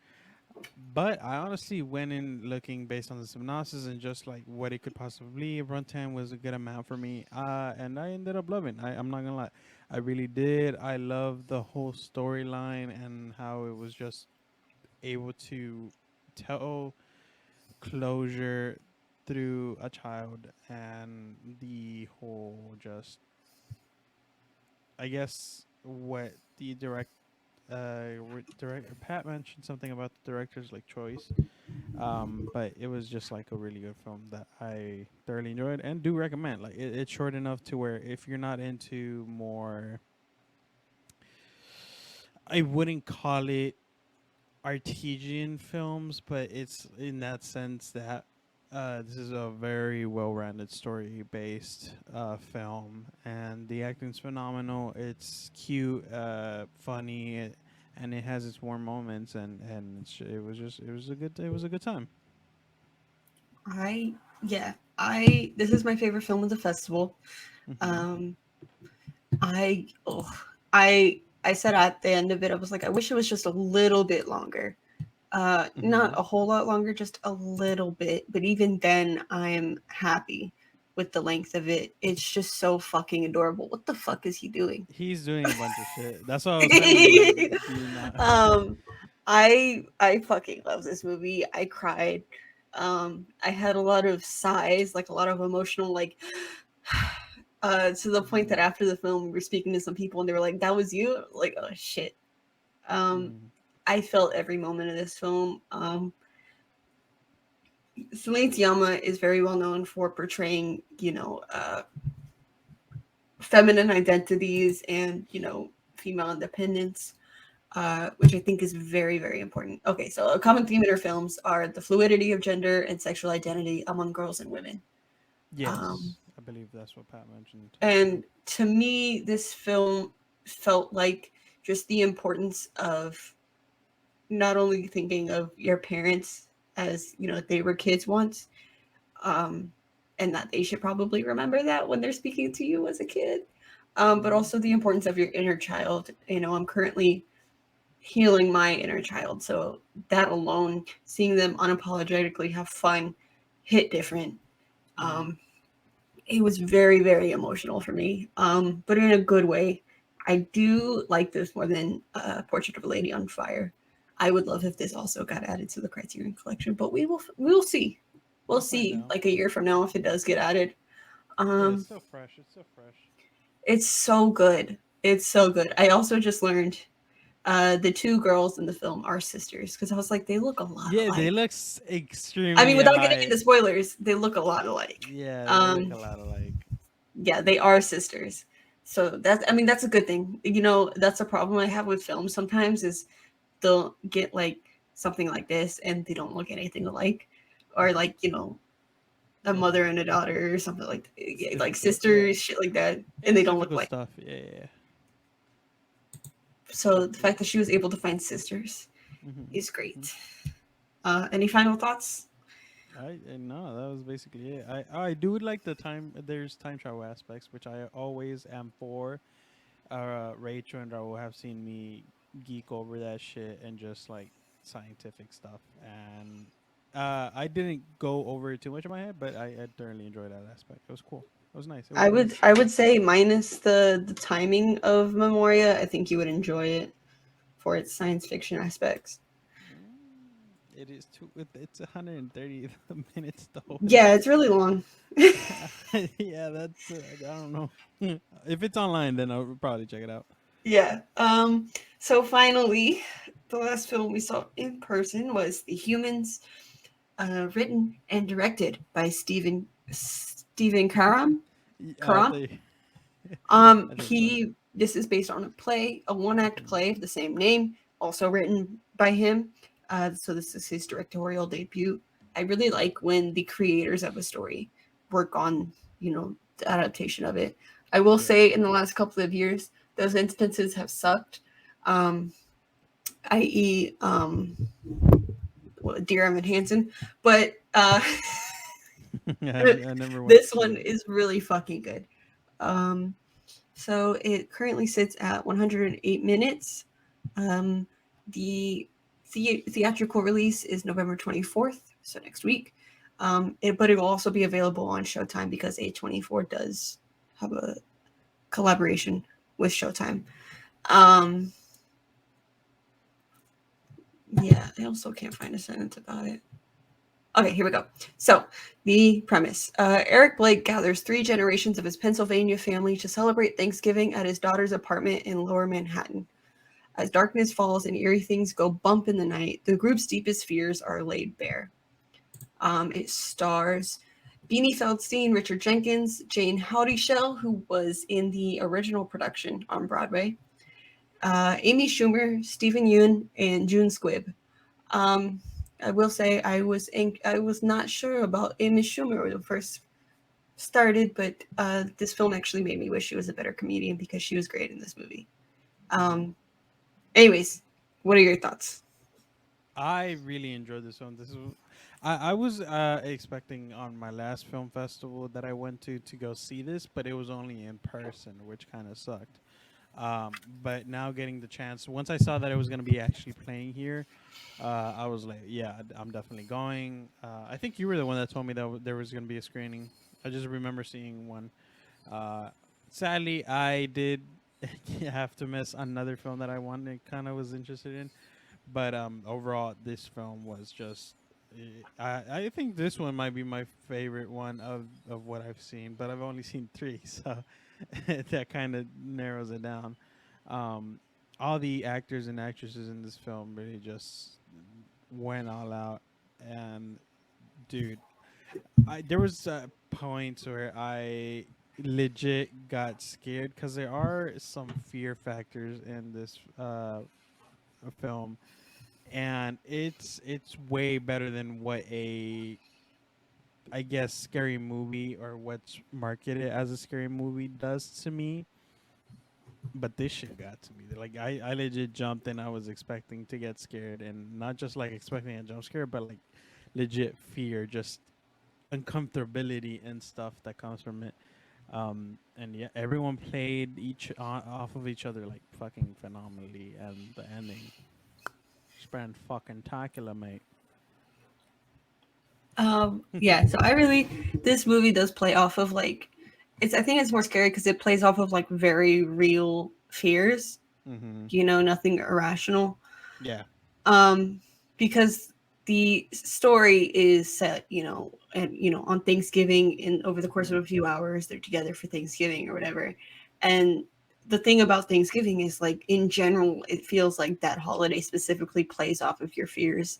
But I honestly went in looking based on the synopsis and just like what it could possibly be. Runtime was a good amount for me, and I ended up loving. I'm not gonna lie, I really did. I loved the whole storyline and how it was just able to tell closure through a child and the whole just I guess what the director Pat mentioned something about the director's like choice. But it was just like a really good film that I thoroughly enjoyed and do recommend. Like it's short enough to where if you're not into more, I wouldn't call it artesian films, but it's in that sense that this is a very well-rounded story-based film, and the acting's phenomenal. It's cute, funny, and it has its warm moments, and it was a good time. I yeah, I this is my favorite film of the festival. Mm-hmm. Um, I oh I said at the end of it, I was like, I wish it was just a little bit longer. Mm-hmm. Not a whole lot longer, just a little bit. But even then, I'm happy with the length of it. It's just so fucking adorable. What the fuck is he doing? He's doing a bunch of shit. That's what I was telling you. Like, do you not? um, I fucking love this movie. I cried. I had a lot of sighs, like a lot of emotional, like, to the point that Mm-hmm. after the film, we were speaking to some people and they were like, "That was you?" Like, oh shit. Um, Mm-hmm. I felt every moment of this film. Celine Sciamma is very well known for portraying, feminine identities and, female independence, which I think is very, very important. Okay, so a common theme in her films are the fluidity of gender and sexual identity among girls and women. Um, Yes, I believe that's what Pat mentioned. and to me, this film felt like just the importance of not only thinking of your parents as, they were kids once, um, and that they should probably remember that when they're speaking to you as a kid, but Mm-hmm. also the importance of your inner child. I'm currently healing my inner child, so that alone, seeing them unapologetically have fun, hit different. Mm-hmm. Um, it was very, very emotional for me, but in a good way. I do like this more than Portrait of a Lady on Fire. I would love if this also got added to the Criterion Collection, but we will see. We'll We'll find see out. like a year from now if it does get added. Yeah, it's Um, still fresh. It's still fresh. it's so good. It's so good. I also just learned the two girls in the film are sisters because I was like, they look a lot Yeah, they alike. look I mean, extremely without getting into alike. spoilers, they look a lot alike. Yeah, they look Um, a lot alike. yeah, they are sisters. So that's a good thing. That's a problem I have with films sometimes is they'll get like something like this and they don't look anything alike, or like a It's mother and a daughter or something like it's yeah, like difficult. Yeah, sisters, shit like that, and they it's don't look difficult like. stuff. Yeah, yeah, yeah. So the Definitely. fact that she was able to find sisters Mm-hmm. is great. Any final thoughts? I no, that was basically it. I do like the time. There's time travel aspects, which I always am for. Rachel and Raul have seen me geek over that shit and just like scientific stuff, and I didn't go over it too much in my head, but I thoroughly enjoyed that aspect. It was cool. It was nice. It was I fun. would I would say minus the timing of Memoria, I think you would enjoy it for its science fiction aspects. It is too. It's 130 minutes though. Yeah, it's really long. Yeah, that's. I don't know. If it's online, then I'll probably check it out. Yeah. So finally, the last film we saw in person was The Humans, written and directed by Stephen Karam. Karam. They, I think so. He This is based on a play, a one-act play of the same name, also written by him. So this is his directorial debut. I really like when the creators of a story work on, the adaptation of it. I will Yeah. say in the last couple of years, those instances have sucked. Um, i.e., Dear Evan Hansen, but I never went to this see one it. is really fucking good. Um, So it currently sits at 108 minutes. The theatrical release is November 24th, so next week. But it will also be available on Showtime because A24 does have a collaboration with Showtime. Yeah, I also can't find a sentence about it. Okay, here we go. So, the premise. Eric Blake gathers 3 generations of his Pennsylvania family to celebrate Thanksgiving at his daughter's apartment in Lower Manhattan. As darkness falls and eerie things go bump in the night, the group's deepest fears are laid bare. It stars Beanie Feldstein, Richard Jenkins, Jane Howdyshell, who was in the original production on Broadway, Amy Schumer, Stephen Yeun, and June Squibb. I will say I was not sure about Amy Schumer when it first started, but this film actually made me wish she was a better comedian because she was great in this movie. Anyways, what are your thoughts? I really enjoyed this one. I was expecting on my last film festival that I went to go see this, but it was only in person, which kind of sucked. But now getting the chance, once I saw that it was going to be actually playing here, I was like, yeah, I'm definitely going. I think you were the one that told me that there was going to be a screening. I just remember seeing one. Sadly, I did have to miss another film that I wanted, kind of was interested in. But overall, this film was just. I think this one might be my favorite one of what I've seen, but I've only seen 3, so that kind of narrows it down. All the actors and actresses in this film really just went all out, and dude, there was points where I legit got scared because there are some fear factors in this film, and it's way better than what I guess scary movie or what's marketed as a scary movie does to me. But this shit got to me. Like I legit jumped and I was expecting to get scared, and not just like expecting a jump scare, but like legit fear, just uncomfortability and stuff that comes from it. And yeah, everyone played off of each other like fucking phenomenally, and the ending, span fucking tacular, mate. Yeah, so this movie does play off of like, I think it's more scary because it plays off of like very real fears, nothing irrational. Yeah. Because the story is set, on Thanksgiving, and over the course of a few hours, they're together for Thanksgiving or whatever. And the thing about Thanksgiving is, like, in general, it feels like that holiday specifically plays off of your fears,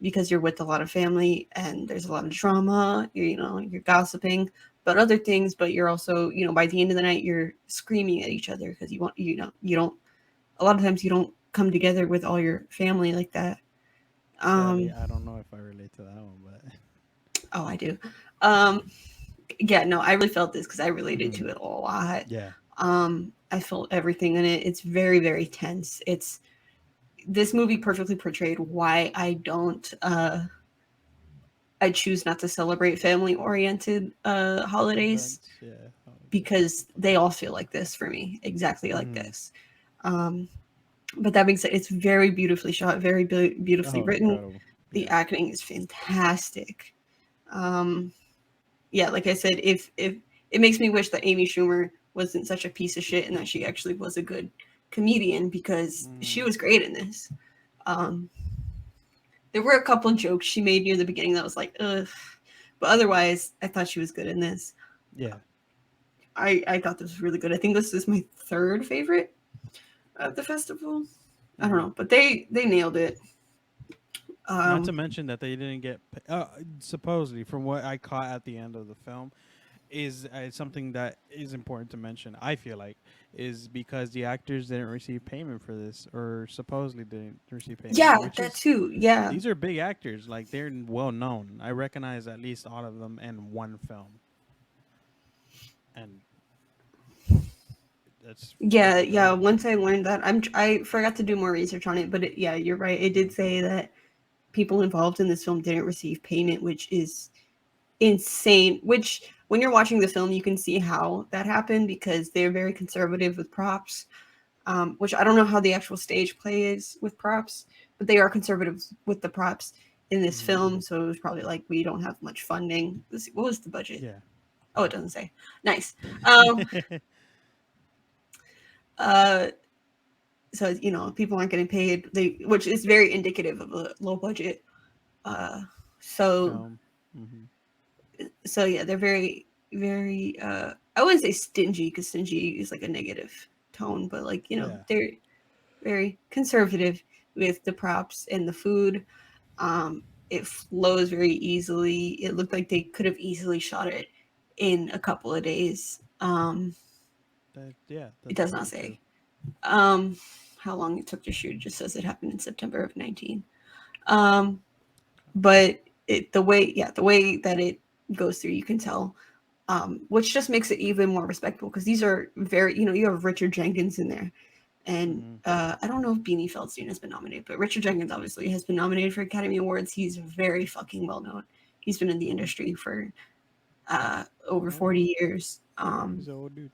because you're with a lot of family and there's a lot of drama, you're gossiping about other things, but you're also, by the end of the night, you're screaming at each other because you don't, a lot of times you don't come together with all your family like that. Sadly, I don't know if I relate to that one, but oh, I do. Yeah, no, I really felt this because I related to it a lot. yeah. I felt everything in it. It's very, very tense. This movie perfectly portrayed why I choose not to celebrate family-oriented holidays. Yeah. Because they all feel like this for me, exactly like this. But that being said, it's very beautifully shot, very beautifully written. Incredible. The acting is fantastic. Yeah, like I said, if it makes me wish that Amy Schumer wasn't such a piece of shit and that she actually was a good comedian, because she was great in this. There were a couple of jokes she made near the beginning that was like, ugh. But otherwise, I thought she was good in this. Yeah. I thought this was really good. I think this is my 3rd favorite of the festival. I don't know, but they nailed it. Not to mention that they didn't get supposedly, from what I caught at the end of the film, is something that is important to mention. I feel like is because the actors didn't receive payment for this, or supposedly didn't receive payment. Yeah, that too. Yeah, these are big actors. Like, they're well known. I recognize at least all of them in one film. And that's yeah. Once I learned that, I forgot to do more research on it, but you're right. It did say that people involved in this film didn't receive payment, which is insane. Which, when you're watching the film, you can see how that happened because they're very conservative with props. Which I don't know how the actual stage play is with props, but they are conservative with the props in this Mhm. film, so it was probably like we don't have much funding. What was the budget? Yeah. Oh, it doesn't say. Nice. Um, uh, so you know, people aren't getting paid. Which is very indicative of a low budget. Uh, so Film. Mhm. so yeah, they're very very. I wouldn't say stingy because stingy is like a negative tone, but like you know, Yeah. they're very conservative with the props and the food. It flows very easily. It looked like they could have easily shot it in a couple of days. Yeah, It that's does not very true. say how long it took to shoot. It just says it happened in September of 19. But the way that it goes through, you can tell, which just makes it even more respectable because these are very, you know, you have Richard Jenkins in there. And Mhm. I don't know if Beanie Feldstein has been nominated, but Richard Jenkins obviously has been nominated for Academy Awards. He's very fucking well known. He's been in the industry for over Oh, 40 years. he's an old dude.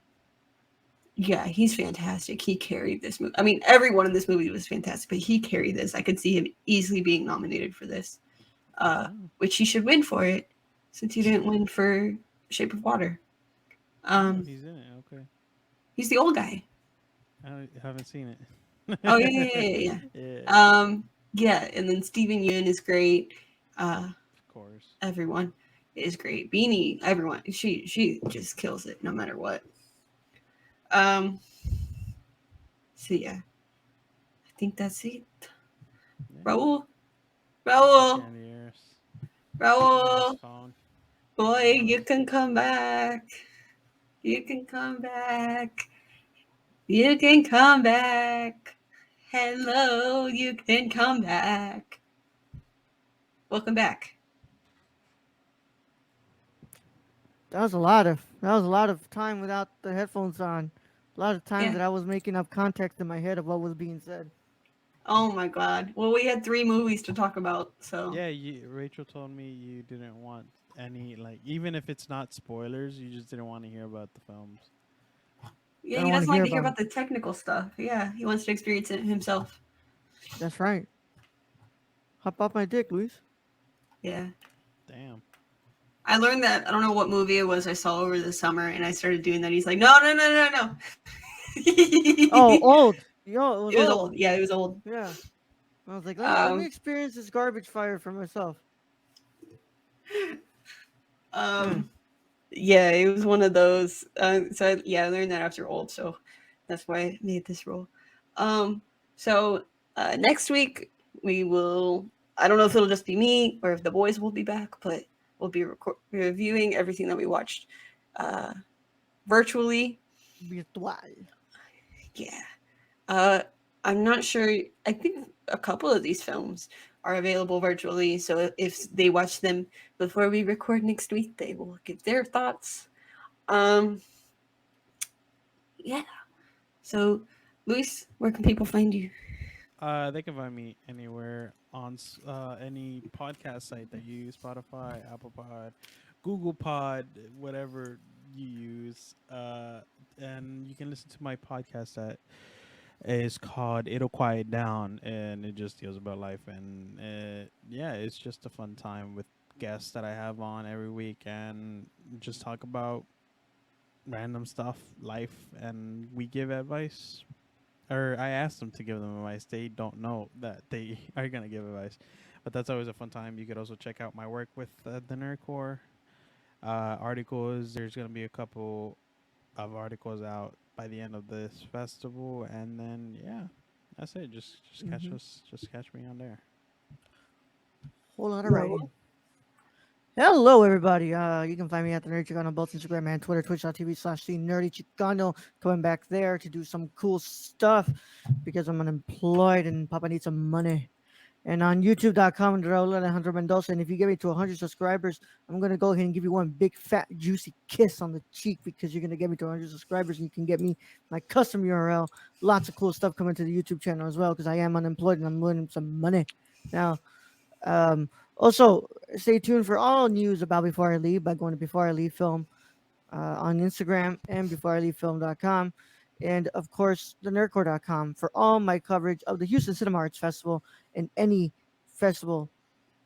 Yeah, he's fantastic. He carried this movie. I mean, everyone in this movie was fantastic, but he carried this. I could see him easily being nominated for this, Oh, which he should win for it since he didn't win for Shape of Water. oh, Um, he's in it. Okay. he's the old guy. I haven't seen it. Oh yeah. Yeah, Yeah, and then Steven Yeun is great. of course. Everyone is great. Beanie, everyone, she just kills it no matter what. Um, so yeah, I think that's it. Yeah. Raul, Bye, Raul, Candy Ears. Look at his Raul, phone. boy, What? you can come back. You can come back. You can come back. Hello, you can come back. Welcome back. That was a lot of time without the headphones on. A lot of time Yeah. that I was making up context in my head of what was being said. Oh my god. Well, we had 3 movies to talk about, so Yeah, Rachel told me you didn't want any, like, even if it's not spoilers, you just didn't want to hear about the films. yeah, I he don't want doesn't to like hear to hear about about them. the technical stuff. Yeah, he wants to experience it himself. That's right. Hop off my dick, Luis. Yeah. Damn. I learned that I don't know what movie it was I saw over the summer, and I started doing that. He's like, no, no, no, no, no. Oh, It old. Yo, it was was old. old. Yeah, it was old. Yeah. I was like, let me Um, experience this garbage fire for myself. Eh. um, yeah, it was one of those. I learned that after old, so that's why I made this rule. Um, so next week we will. I don't know if it'll just be me or if the boys will be back, but we'll be reviewing everything that we watched uh, virtually. Virtual. Yeah. Uh, I'm not sure. I think a couple of these films are available virtually. So if they watch them before we record next week, they will give their thoughts. Um, yeah. So, Luis, where can people find you? They can find me anywhere on any podcast site that you use, Spotify, Apple Pod, Google Pod, whatever you use. And you can listen to my podcast that is called "It'll Quiet Down," and it just deals about life. And yeah, it's just a fun time with guests that I have on every week, and just talk about random stuff, life, and we give advice. Or I asked them to give them advice. They don't know that they are gonna give advice, but that's always a fun time. You could also check out my work with the Nerd Corps articles. There's gonna be a couple of articles out by the end of this festival, and then yeah, that's it. Just catch Mm-hmm. us. Just catch me on there. Whole lot of Raul? writing. Hello, everybody. You can find me at the Nerdy Chicano on both Instagram and Twitter, twitch.tv/the Nerdy Chicano. Coming back there to do some cool stuff because I'm unemployed and Papa needs some money. And on youtube.com, Raúl Alejandro Mendoza. And if you get me to 100 subscribers, I'm going to go ahead and give you one big, fat, juicy kiss on the cheek because you're going to get me to 100 subscribers and you can get me my custom URL. Lots of cool stuff coming to the YouTube channel as well because I am unemployed and I'm winning some money. Now, also, stay tuned for all news about Before I Leave by going to Before I Leave Film on Instagram and beforeIleavefilm.com. And of course, the nerdcore.com for all my coverage of the Houston Cinema Arts Festival in any festival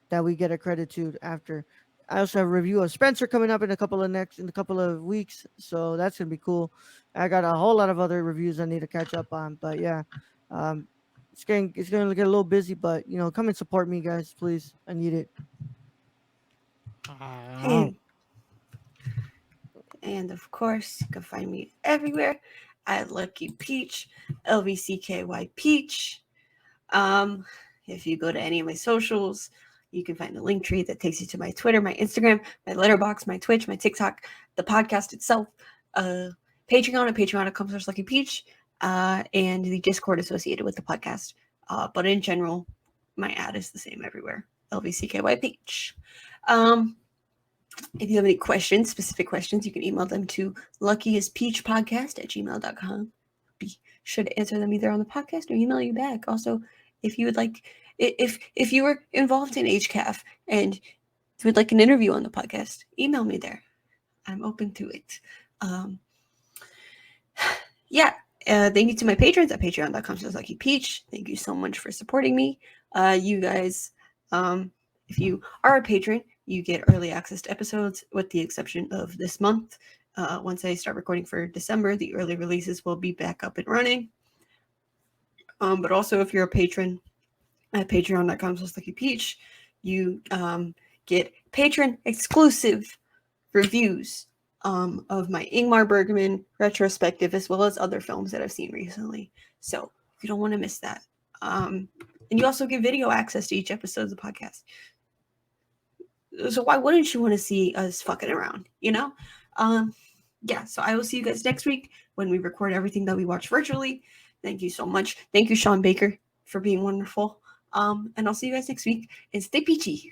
that we get accredited to after. I also have a review of Spencer coming up in a couple of weeks, so that's gonna be cool. I got a whole lot of other reviews I need to catch up on, but yeah, um, it's gonna get a little busy, but come and support me, guys, please. I need it. And of course, you can find me everywhere at Lucky Peach, LVCKY Peach. If you go to any of my socials, you can find a link tree that takes you to my Twitter, my Instagram, my Letterboxd, my Twitch, my TikTok, the podcast itself, Patreon at patreon.com/Lucky Peach, and the Discord associated with the podcast. But in general, my ad is the same everywhere, LVCKY Peach. If you have any questions, specific questions, you can email them to luckiestpeachpodcast@gmail.com. Be sure to answer them either on the podcast or email you back. Also, if you would like, if you were involved in HCAF and you would like an interview on the podcast, email me there. I'm open to it. Thank you to my patrons at patreon.com/luckypeach. Thank you so much for supporting me. You guys, if you are a patron, you get early access to episodes, with the exception of this month. Once I start recording for December, the early releases will be back up and running. But also, if you're a patron at patreon.com/luckypeach, you get patron exclusive reviews of my Ingmar Bergman retrospective, as well as other films that I've seen recently. So you don't want to miss that. And you also get video access to each episode of the podcast. So why wouldn't you want to see us fucking around, so I will see you guys next week when we record everything that we watch virtually. Thank you so much. Thank you, Sean Baker, for being wonderful. And I'll see you guys next week, and stay peachy.